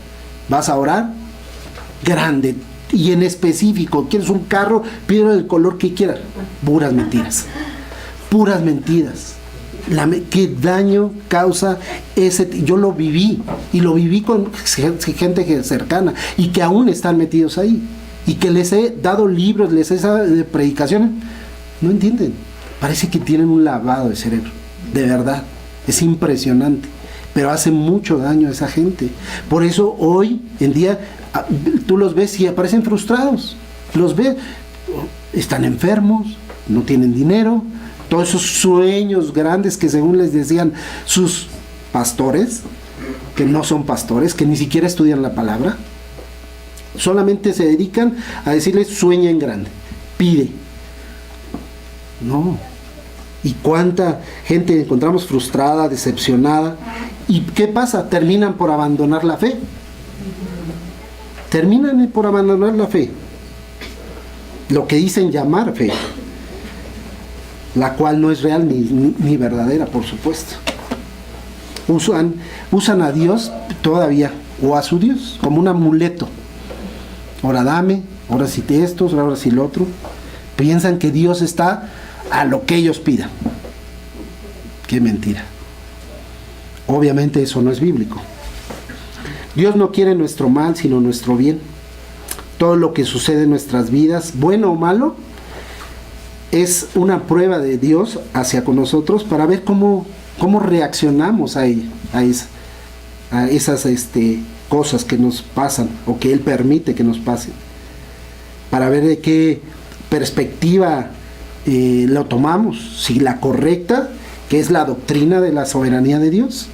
grande. Y en específico, quieres un carro, pídelo del color que quieras. Puras mentiras. Puras mentiras. ¿Qué daño causa ese? Yo lo viví. Y lo viví con gente cercana. Y que aún están metidos ahí. Y que les he dado libros, les he dado de predicaciones. No entienden. Parece que tienen un lavado de cerebro. De verdad. Es impresionante. Pero hace mucho daño a esa gente. Por eso hoy en día tú los ves y aparecen frustrados. Los ves, están enfermos, no tienen dinero. Todos esos sueños grandes que según les decían sus pastores, que no son pastores, que ni siquiera estudian la palabra, solamente se dedican a decirles sueña en grande, pide. No. ¿Y cuánta gente encontramos frustrada, decepcionada? ¿Y qué pasa? Terminan por abandonar la fe. Terminan por abandonar la fe. Lo que dicen llamar fe. La cual no es real ni verdadera, por supuesto. Usan a Dios todavía, o a su Dios, como un amuleto. Ahora dame, ahora sí esto, ahora sí lo otro. Piensan que Dios está a lo que ellos pidan. Qué mentira. Obviamente eso no es bíblico. Dios no quiere nuestro mal, sino nuestro bien. Todo lo que sucede en nuestras vidas, bueno o malo, es una prueba de Dios hacia con nosotros para ver cómo reaccionamos a ella, a esas cosas que nos pasan o que Él permite que nos pasen. Para ver de qué perspectiva lo tomamos, si la correcta, que es la doctrina de la soberanía de Dios.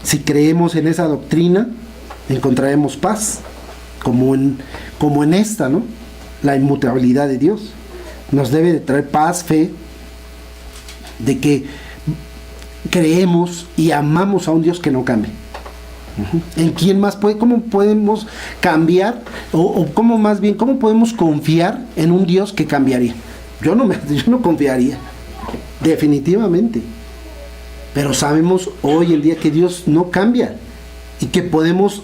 Si creemos en esa doctrina, encontraremos paz, como en esta, ¿no? La inmutabilidad de Dios nos debe de traer paz, fe, de que creemos y amamos a un Dios que no cambia. ¿En quién más cómo podemos cambiar o cómo más bien, cómo podemos confiar en un Dios que cambiaría? Yo no confiaría, definitivamente. Pero sabemos hoy en día que Dios no cambia y que podemos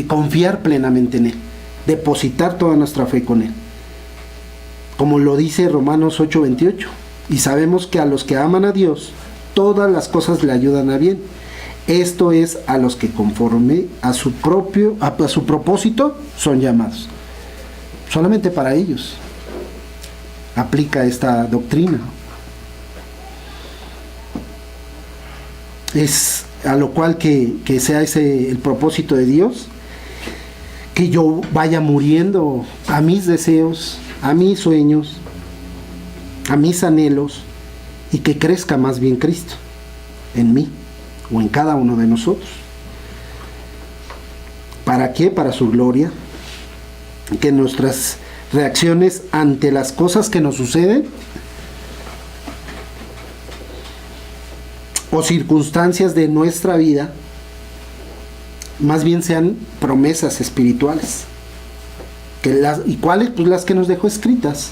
confiar plenamente en Él, depositar toda nuestra fe con Él. Como lo dice Romanos 8:28, y sabemos que a los que aman a Dios, todas las cosas le ayudan a bien. Esto es a los que conforme a su propósito son llamados. Solamente para ellos aplica esta doctrina. Es a lo cual que sea ese el propósito de Dios, que yo vaya muriendo a mis deseos, a mis sueños, a mis anhelos, y que crezca más bien Cristo en mí o en cada uno de nosotros. ¿Para qué? Para su gloria. Que nuestras reacciones ante las cosas que nos suceden o circunstancias de nuestra vida más bien sean promesas espirituales. ¿Y cuáles? Pues las que nos dejó escritas.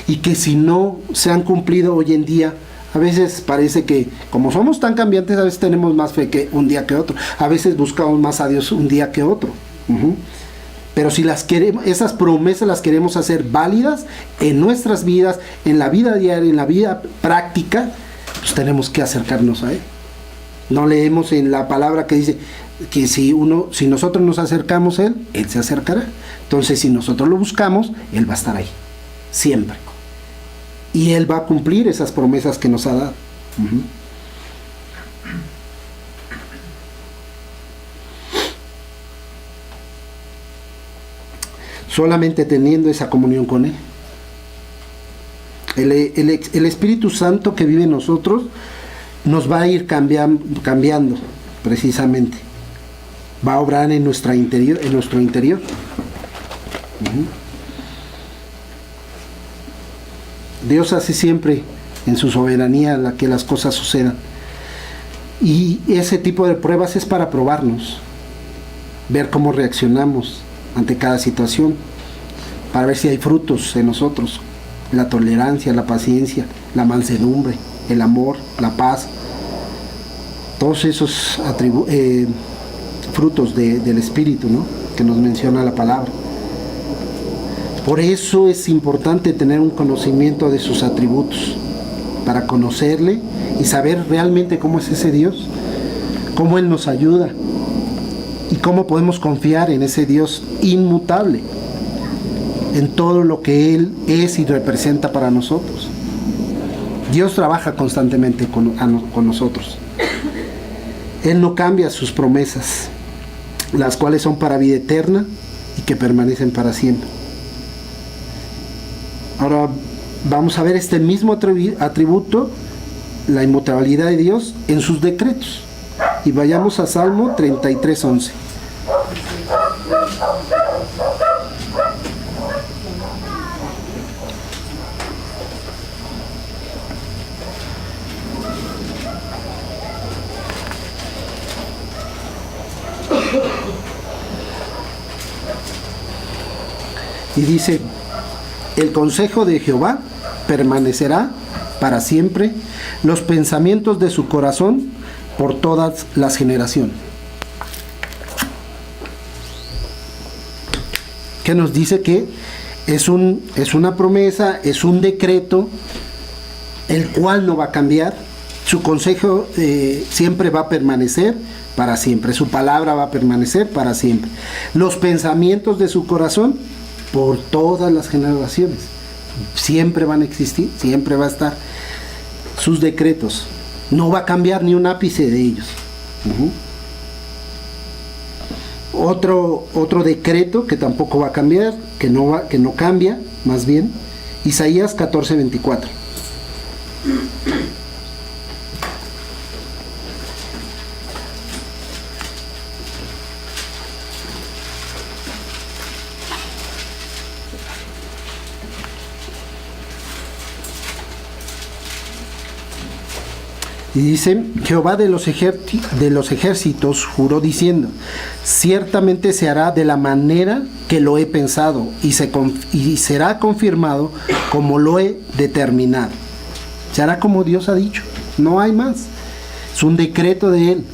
Y que si no se han cumplido hoy en día, a veces parece que como somos tan cambiantes, a veces tenemos más fe que un día que otro, a veces buscamos más a Dios un día que otro. Pero si las queremos, esas promesas las queremos hacer válidas en nuestras vidas, en la vida diaria, en la vida práctica, pues tenemos que acercarnos a Él. No leemos en la palabra que dice que si nosotros nos acercamos a Él, Él se acercará. Entonces si nosotros lo buscamos, Él va a estar ahí, siempre. Y Él va a cumplir esas promesas que nos ha dado. Solamente teniendo esa comunión con Él. El Espíritu Santo que vive en nosotros nos va a ir cambiando precisamente. Va a obrar en nuestro interior. Dios hace siempre en su soberanía que las cosas sucedan. Y ese tipo de pruebas es para probarnos, ver cómo reaccionamos ante cada situación, para ver si hay frutos en nosotros: la tolerancia, la paciencia, la mansedumbre, el amor, la paz, todos esos frutos del Espíritu, ¿no?, que nos menciona la palabra. Por eso es importante tener un conocimiento de sus atributos, para conocerle y saber realmente cómo es ese Dios, cómo Él nos ayuda y cómo podemos confiar en ese Dios inmutable, en todo lo que Él es y representa para nosotros. Dios trabaja constantemente con nosotros. Él no cambia sus promesas, las cuales son para vida eterna y que permanecen para siempre. Ahora vamos a ver este mismo atributo, la inmutabilidad de Dios, en sus decretos. Y vayamos a Salmo 33:11. Y dice: el consejo de Jehová permanecerá para siempre, los pensamientos de su corazón por todas las generaciones. Que nos dice que es una promesa, es un decreto, el cual no va a cambiar. Su consejo siempre va a permanecer para siempre, su palabra va a permanecer para siempre. Los pensamientos de su corazón por todas las generaciones siempre van a existir, siempre va a estar. Sus decretos, no va a cambiar ni un ápice de ellos. Otro decreto que tampoco va a cambiar, que no cambia, más bien, Isaías 14:24. Y dice: Jehová de los ejércitos juró diciendo: ciertamente se hará de la manera que lo he pensado, y será confirmado como lo he determinado. Se hará como Dios ha dicho, no hay más. Es un decreto de Él,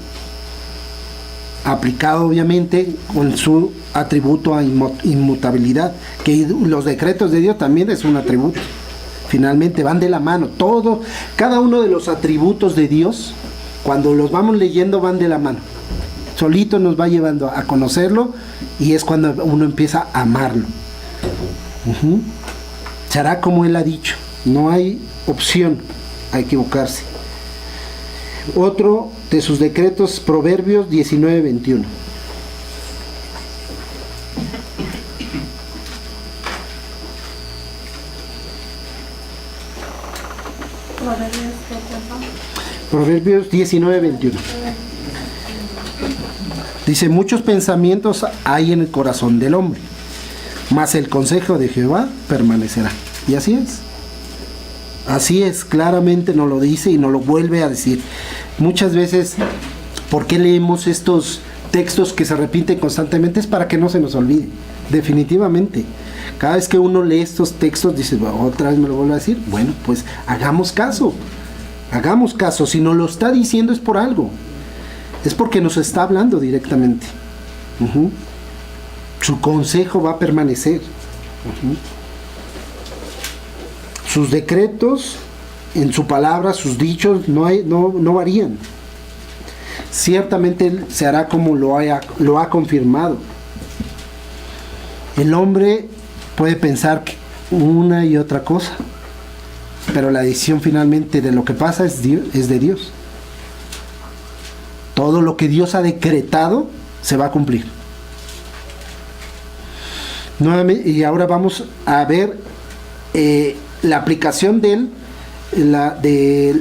aplicado obviamente con su atributo a inmutabilidad, que los decretos de Dios también es un atributo. Finalmente van de la mano, cada uno de los atributos de Dios, cuando los vamos leyendo, van de la mano. Solito nos va llevando a conocerlo, y es cuando uno empieza a amarlo. Se hará como Él ha dicho, no hay opción a equivocarse. Otro de sus decretos, Proverbios 19:21. Proverbios 19:21. Dice: muchos pensamientos hay en el corazón del hombre, mas el consejo de Jehová permanecerá. Y así es, claramente nos lo dice y nos lo vuelve a decir. Muchas veces, ¿por qué leemos estos textos que se repiten constantemente? Es para que no se nos olvide, definitivamente. Cada vez que uno lee estos textos, dice: bueno, otra vez me lo vuelve a decir. Bueno, pues hagamos caso, si nos lo está diciendo es por algo, es porque nos está hablando directamente. Su consejo va a permanecer. Sus decretos, en su palabra, sus dichos no varían. Ciertamente Él se hará como lo ha confirmado. El hombre puede pensar una y otra cosa, pero la decisión finalmente de lo que pasa es de Dios. Todo lo que Dios ha decretado se va a cumplir. Nuevamente, y ahora vamos a ver la aplicación de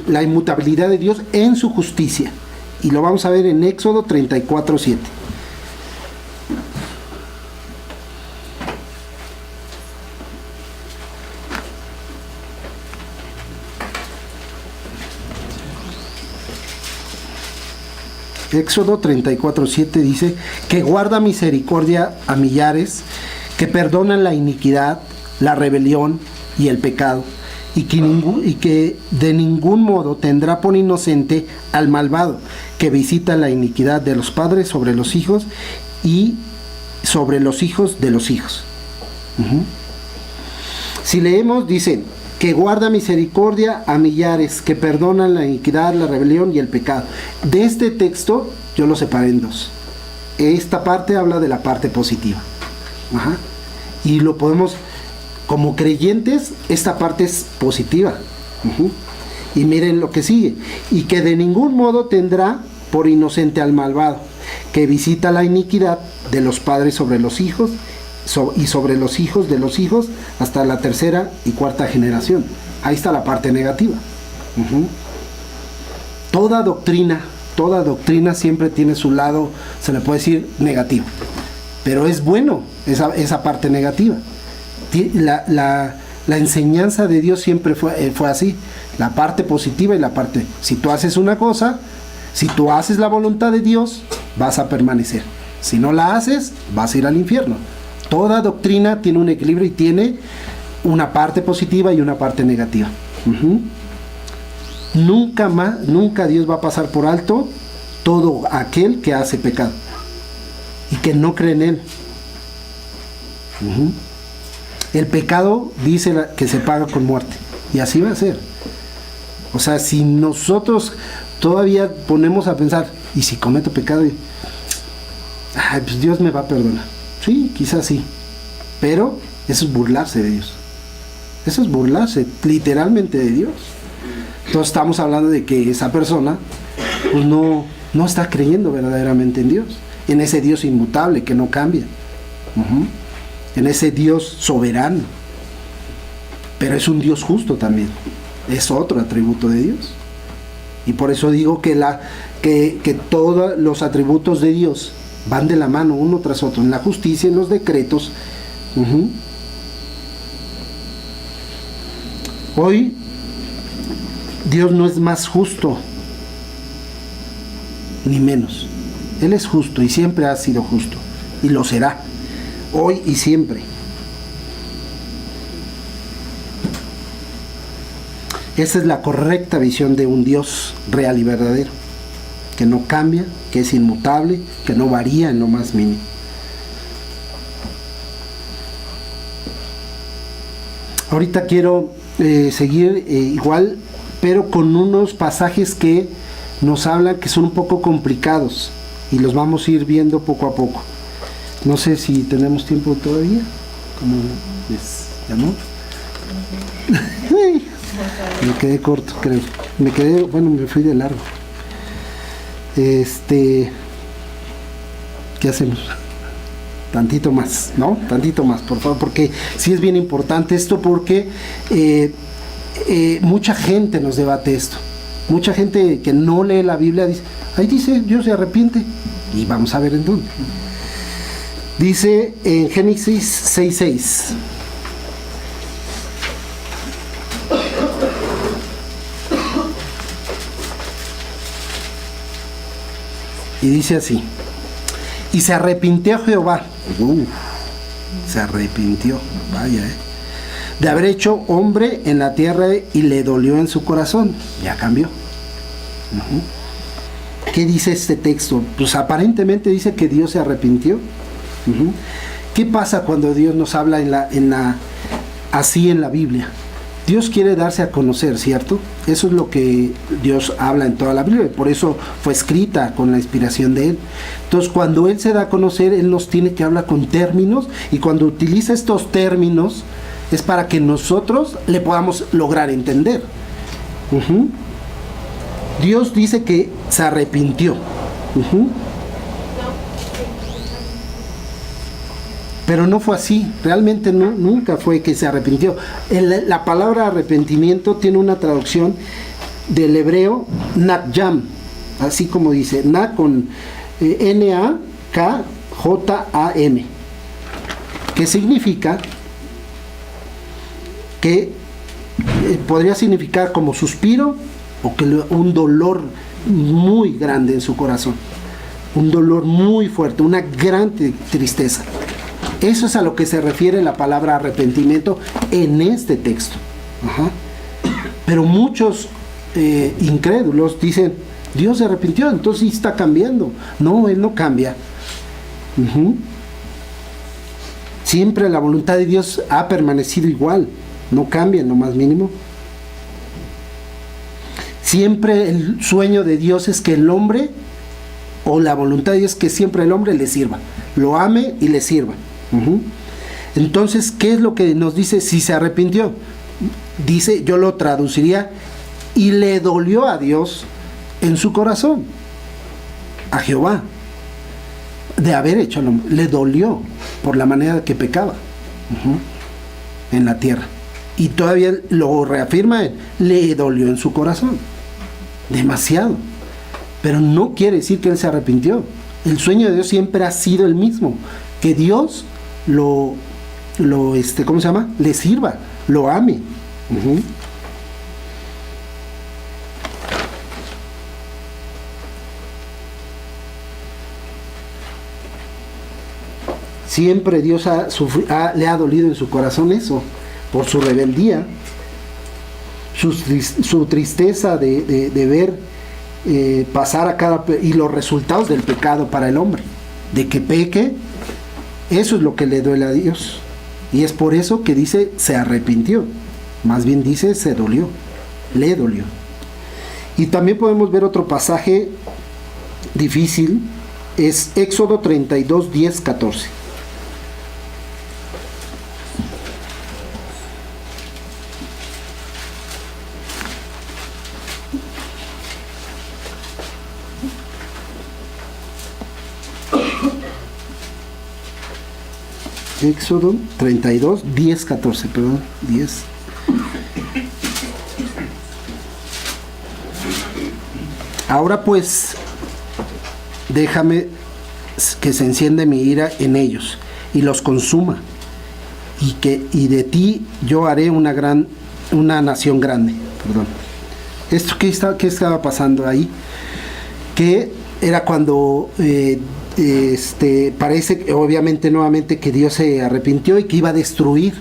la inmutabilidad de Dios en su justicia. Y lo vamos a ver en Éxodo 34:7. Éxodo 34:7 dice que guarda misericordia a millares, que perdona la iniquidad, la rebelión y el pecado, y que de ningún modo tendrá por inocente al malvado, que visita la iniquidad de los padres sobre los hijos y sobre los hijos de los hijos. Si leemos, dice que guarda misericordia a millares, que perdona la iniquidad, la rebelión y el pecado. De este texto yo lo separé en dos. Esta parte habla de la parte positiva. Y lo podemos, como creyentes, esta parte es positiva. Y miren lo que sigue. Y que de ningún modo tendrá por inocente al malvado, que visita la iniquidad de los padres sobre los hijos y sobre los hijos de los hijos hasta la tercera y cuarta generación. Ahí está la parte negativa. Toda doctrina siempre tiene su lado, se le puede decir, negativo. Pero es bueno esa parte negativa. La enseñanza de Dios siempre fue así. La parte positiva y la parte... Si tú haces una cosa, si tú haces la voluntad de Dios, vas a permanecer. Si no la haces, vas a ir al infierno. Toda doctrina tiene un equilibrio y tiene una parte positiva y una parte negativa. Nunca Dios va a pasar por alto todo aquel que hace pecado y que no cree en Él. El pecado dice que se paga con muerte, y así va a ser. O sea, si nosotros todavía ponemos a pensar, y si cometo pecado, pues Dios me va a perdonar. Sí, quizás sí, pero eso es burlarse de Dios. Eso es burlarse literalmente de Dios. Entonces estamos hablando de que esa persona pues no está creyendo verdaderamente en Dios, en ese Dios inmutable que no cambia, en ese Dios soberano. Pero es un Dios justo también, es otro atributo de Dios. Y por eso digo que todos los atributos de Dios van de la mano uno tras otro, en la justicia, en los decretos. Hoy Dios no es más justo ni menos. Él es justo y siempre ha sido justo y lo será hoy y siempre. Esa es la correcta visión de un Dios real y verdadero, que no cambia, que es inmutable, que no varía en lo más mínimo. Ahorita quiero seguir igual, pero con unos pasajes que nos hablan que son un poco complicados y los vamos a ir viendo poco a poco. No sé si tenemos tiempo todavía, como les llamó. Me quedé corto, creo. Me fui de largo. ¿Qué hacemos? Tantito más, ¿no? Tantito más, por favor, porque sí es bien importante esto, porque mucha gente nos debate esto. Mucha gente que no lee la Biblia dice, ahí dice, Dios se arrepiente. Y vamos a ver en dónde. Dice en Génesis 6:6. Y dice así: y se arrepintió Jehová. Se arrepintió, vaya, de haber hecho hombre en la tierra, y le dolió en su corazón. Ya cambió. ¿Qué dice este texto? Pues aparentemente dice que Dios se arrepintió. ¿Qué pasa cuando Dios nos habla así en la Biblia? Dios quiere darse a conocer, ¿cierto? Eso es lo que Dios habla en toda la Biblia, por eso fue escrita con la inspiración de Él. Entonces, cuando Él se da a conocer, Él nos tiene que hablar con términos, y cuando utiliza estos términos es para que nosotros le podamos lograr entender. Dios dice que se arrepintió. Pero no fue así, realmente nunca fue que se arrepintió. La palabra arrepentimiento tiene una traducción del hebreo nakyam, así como dice, na con N-A-K-J-A-M, que significa que podría significar como suspiro, o que un dolor muy grande en su corazón. un dolor muy fuerte, una gran tristeza. Eso es a lo que se refiere la palabra arrepentimiento en este texto. Ajá. Pero muchos incrédulos dicen, Dios se arrepintió, entonces sí está cambiando. No, Él no cambia. Siempre la voluntad de Dios ha permanecido igual, no cambia en lo más mínimo. Siempre el sueño de Dios es que el hombre, o la voluntad de Dios es que siempre el hombre le sirva, lo ame y le sirva. Entonces, ¿qué es lo que nos dice si se arrepintió? Dice, yo lo traduciría, y le dolió a Dios en su corazón, a Jehová, de haber hecho al hombre. Le dolió por la manera que pecaba en la tierra. Y todavía lo reafirma él, le dolió en su corazón. Demasiado. Pero no quiere decir que él se arrepintió. El sueño de Dios siempre ha sido el mismo. Que Dios ¿cómo se llama? Le sirva, lo ame. Siempre Dios le ha dolido en su corazón eso, por su rebeldía, su tristeza de ver pasar y los resultados del pecado para el hombre, de que peque. Eso es lo que le duele a Dios, y es por eso que dice se arrepintió, más bien dice se dolió, le dolió. Y también podemos ver otro pasaje difícil, es Éxodo 32, 10, 14. Éxodo 32, 10, 14, perdón, 10. Ahora pues, déjame que se enciende mi ira en ellos y los consuma, y de ti yo haré una nación grande. Perdón. ¿Esto qué estaba pasando ahí? Que era cuando parece obviamente nuevamente que Dios se arrepintió y que iba a destruir,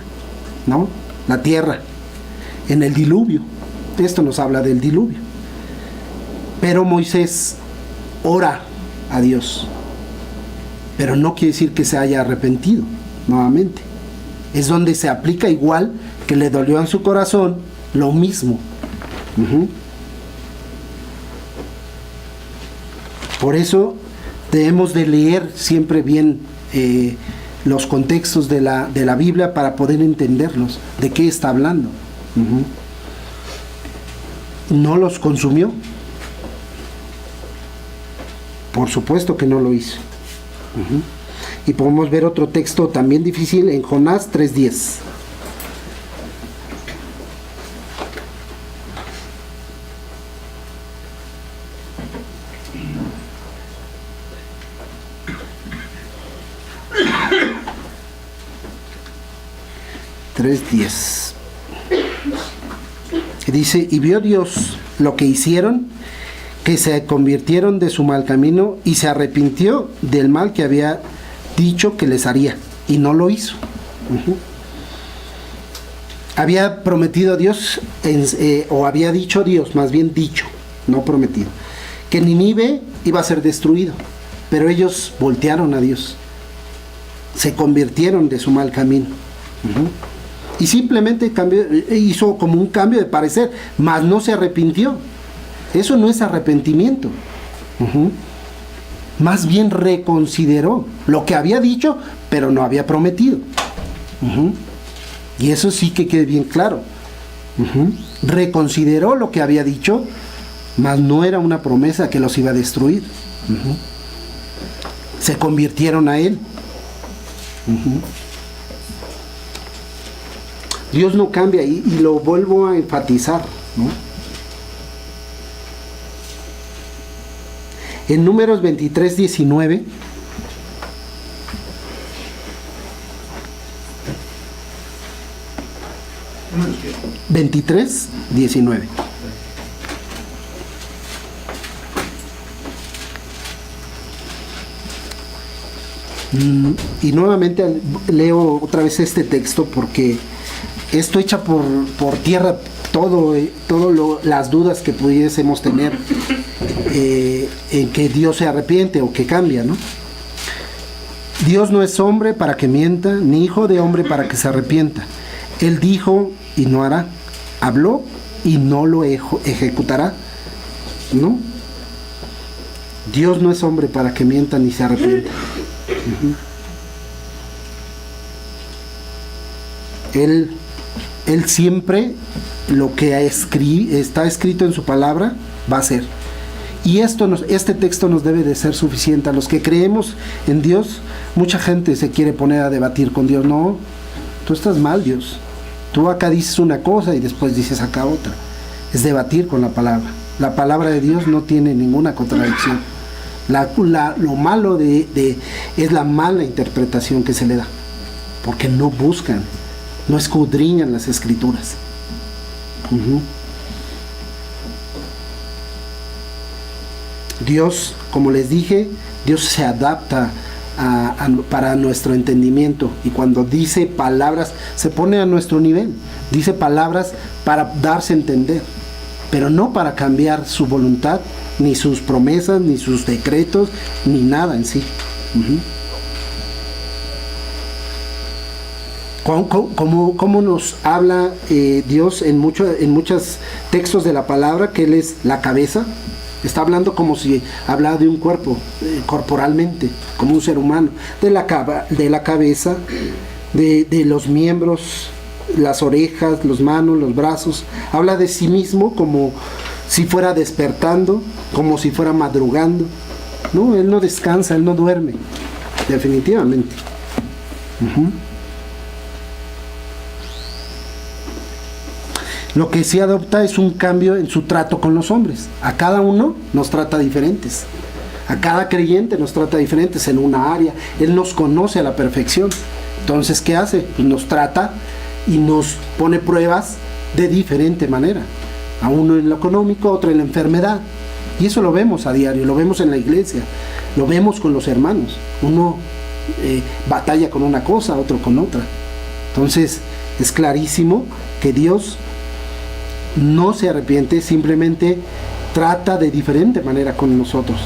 ¿no?, la tierra en el diluvio. Esto nos habla del diluvio. Pero Moisés ora a Dios, pero no quiere decir que se haya arrepentido nuevamente. Es donde se aplica igual que le dolió en su corazón, lo mismo. Por eso debemos de leer siempre bien los contextos de la Biblia para poder entenderlos, de qué está hablando. ¿No los consumió? Por supuesto que no lo hizo. Y podemos ver otro texto también difícil en Jonás 3:10. Que dice, y vio Dios lo que hicieron, que se convirtieron de su mal camino, y se arrepintió del mal que había dicho que les haría, y no lo hizo. Había prometido Dios, o había dicho Dios, más bien dicho, no prometido, que Nínive iba a ser destruido, pero ellos voltearon a Dios, se convirtieron de su mal camino. Y simplemente hizo como un cambio de parecer, mas no se arrepintió. Eso no es arrepentimiento. Más bien reconsideró lo que había dicho, pero no había prometido. Y eso sí que quede bien claro. Reconsideró lo que había dicho, mas no era una promesa que los iba a destruir. Se convirtieron a Él. Dios no cambia, y lo vuelvo a enfatizar, ¿no? En Números 23, 19, Y nuevamente leo otra vez este texto porque esto echa por tierra las dudas que pudiésemos tener en que Dios se arrepiente o que cambia, ¿no? Dios no es hombre para que mienta, ni hijo de hombre para que se arrepienta. Él dijo y no hará, habló y no lo ejecutará, ¿no? Dios no es hombre para que mienta ni se arrepienta. Él siempre lo que está escrito en su palabra va a ser. Y este texto nos debe de ser suficiente. A los que creemos en Dios, mucha gente se quiere poner a debatir con Dios. No, tú estás mal, Dios. Tú acá dices una cosa y después dices acá otra. Es debatir con la palabra. La palabra de Dios no tiene ninguna contradicción. Lo malo es la mala interpretación que se le da. Porque no buscan, no escudriñan las escrituras. Dios, como les dije, Dios se adapta para nuestro entendimiento, y cuando dice palabras se pone a nuestro nivel. Dice palabras para darse a entender, pero no para cambiar su voluntad, ni sus promesas, ni sus decretos, ni nada en sí. ¿Cómo nos habla Dios en muchos textos de la palabra? Que Él es la cabeza. Está hablando como si hablara de un cuerpo, corporalmente, como un ser humano, de la cabeza, de los miembros, las orejas, las manos, los brazos. Habla de sí mismo como si fuera despertando, como si fuera madrugando. No, Él no descansa, Él no duerme, definitivamente. Lo que sí adopta es un cambio en su trato con los hombres. A cada uno nos trata diferentes. A cada creyente nos trata diferentes en una área. Él nos conoce a la perfección. Entonces, ¿qué hace? Pues nos trata y nos pone pruebas de diferente manera. A uno en lo económico, a otro en la enfermedad. Y eso lo vemos a diario, lo vemos en la iglesia, lo vemos con los hermanos. Uno batalla con una cosa, otro con otra. Entonces, es clarísimo que Dios no se arrepiente, simplemente trata de diferente manera con nosotros.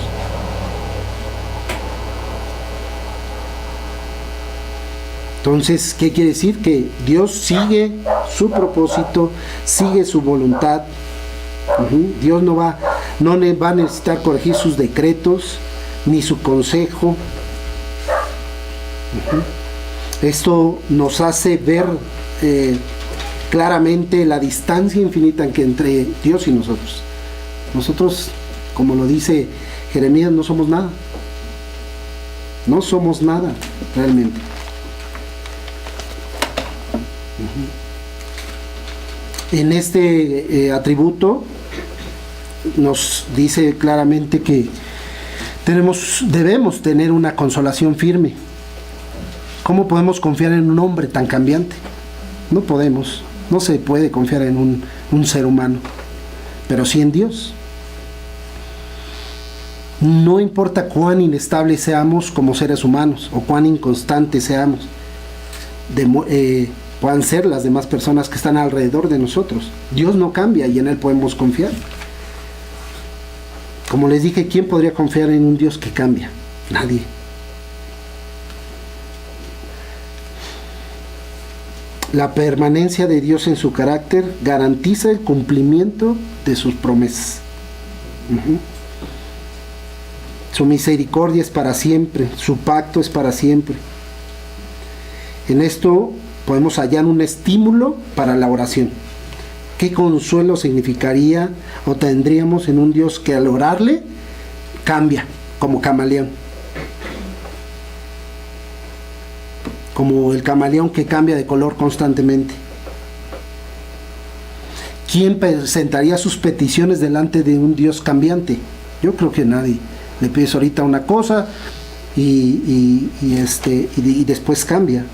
Entonces, ¿qué quiere decir? Que Dios sigue su propósito, sigue su voluntad. Dios no va a necesitar corregir sus decretos, ni su consejo. Esto nos hace ver claramente la distancia infinita que entre Dios y nosotros. Nosotros, como lo dice Jeremías, no somos nada. No somos nada, realmente. En este atributo nos dice claramente que debemos tener una consolación firme. ¿Cómo podemos confiar en un hombre tan cambiante? No podemos. No se puede confiar en un ser humano, pero sí en Dios. No importa cuán inestables seamos como seres humanos o cuán inconstantes seamos, puedan ser las demás personas que están alrededor de nosotros. Dios no cambia y en Él podemos confiar. Como les dije, ¿quién podría confiar en un Dios que cambia? Nadie. La permanencia de Dios en su carácter garantiza el cumplimiento de sus promesas. Su misericordia es para siempre, su pacto es para siempre. En esto podemos hallar un estímulo para la oración. ¿Qué consuelo significaría o tendríamos en un Dios que al orarle cambia como camaleón? Como el camaleón que cambia de color constantemente. ¿Quién presentaría sus peticiones delante de un Dios cambiante? Yo creo que nadie. Le pides ahorita una cosa y después cambia.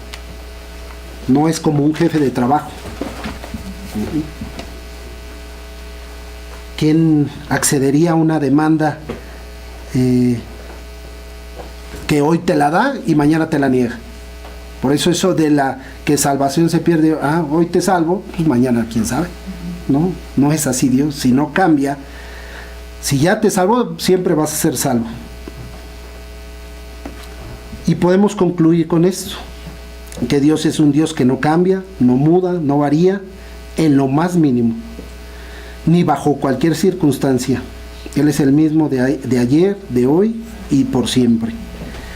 No es como un jefe de trabajo. ¿Quién accedería a una demanda que hoy te la da y mañana te la niega. Por eso de la que salvación se pierde, hoy te salvo, pues mañana quién sabe. No, no es así Dios. Si no cambia, si ya te salvó, siempre vas a ser salvo. Y podemos concluir con esto, que Dios es un Dios que no cambia, no muda, no varía en lo más mínimo, ni bajo cualquier circunstancia. Él es el mismo de ayer, de hoy y por siempre.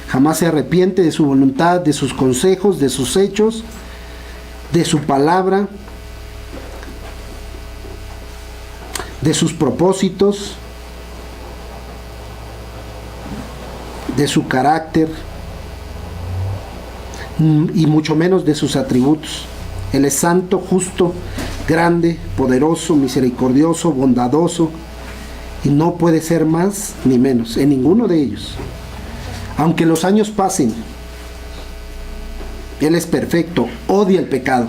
Jamás se arrepiente de su voluntad, de sus consejos, de sus hechos, de su palabra, de sus propósitos, de su carácter y mucho menos de sus atributos. Él es santo, justo, grande, poderoso, misericordioso, bondadoso, y no puede ser más ni menos en ninguno de ellos. Aunque los años pasen, Él es perfecto, odia el pecado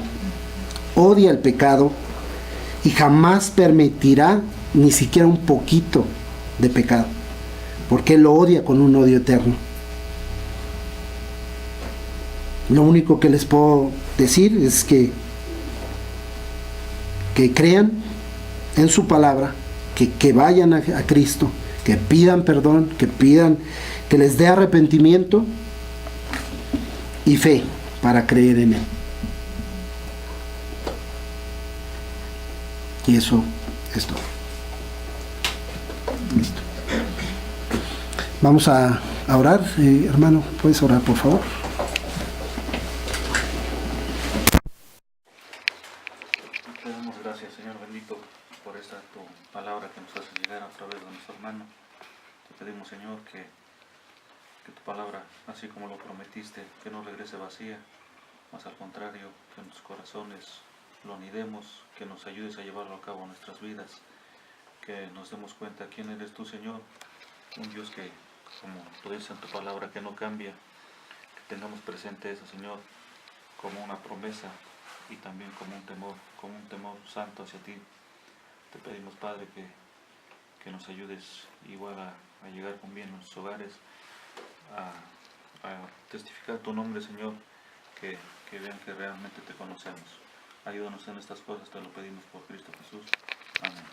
y jamás permitirá ni siquiera un poquito de pecado, porque Él lo odia con un odio eterno. Lo único que les puedo decir es que crean en su palabra, que vayan a Cristo, que pidan perdón, que les dé arrepentimiento y fe para creer en Él. Y eso es todo. Listo. Vamos a orar. Hermano, ¿puedes orar, por favor? Te damos gracias, Señor bendito, por esta tu palabra que nos hace llegar a través de nuestro hermano. Te pedimos, Señor, que tu palabra, así como lo prometiste, que no regrese vacía, más al contrario, que en tus corazones lo anidemos, que nos ayudes a llevarlo a cabo en nuestras vidas, que nos demos cuenta quién eres tú, Señor, un Dios que, como tú dices en tu palabra, que no cambia, que tengamos presente eso, Señor, como una promesa y también como un temor santo hacia ti. Te pedimos, Padre, que nos ayudes igual a llegar con bien a nuestros hogares, a testificar tu nombre, Señor, que vean que realmente te conocemos. Ayúdanos en estas cosas, te lo pedimos por Cristo Jesús. Amén.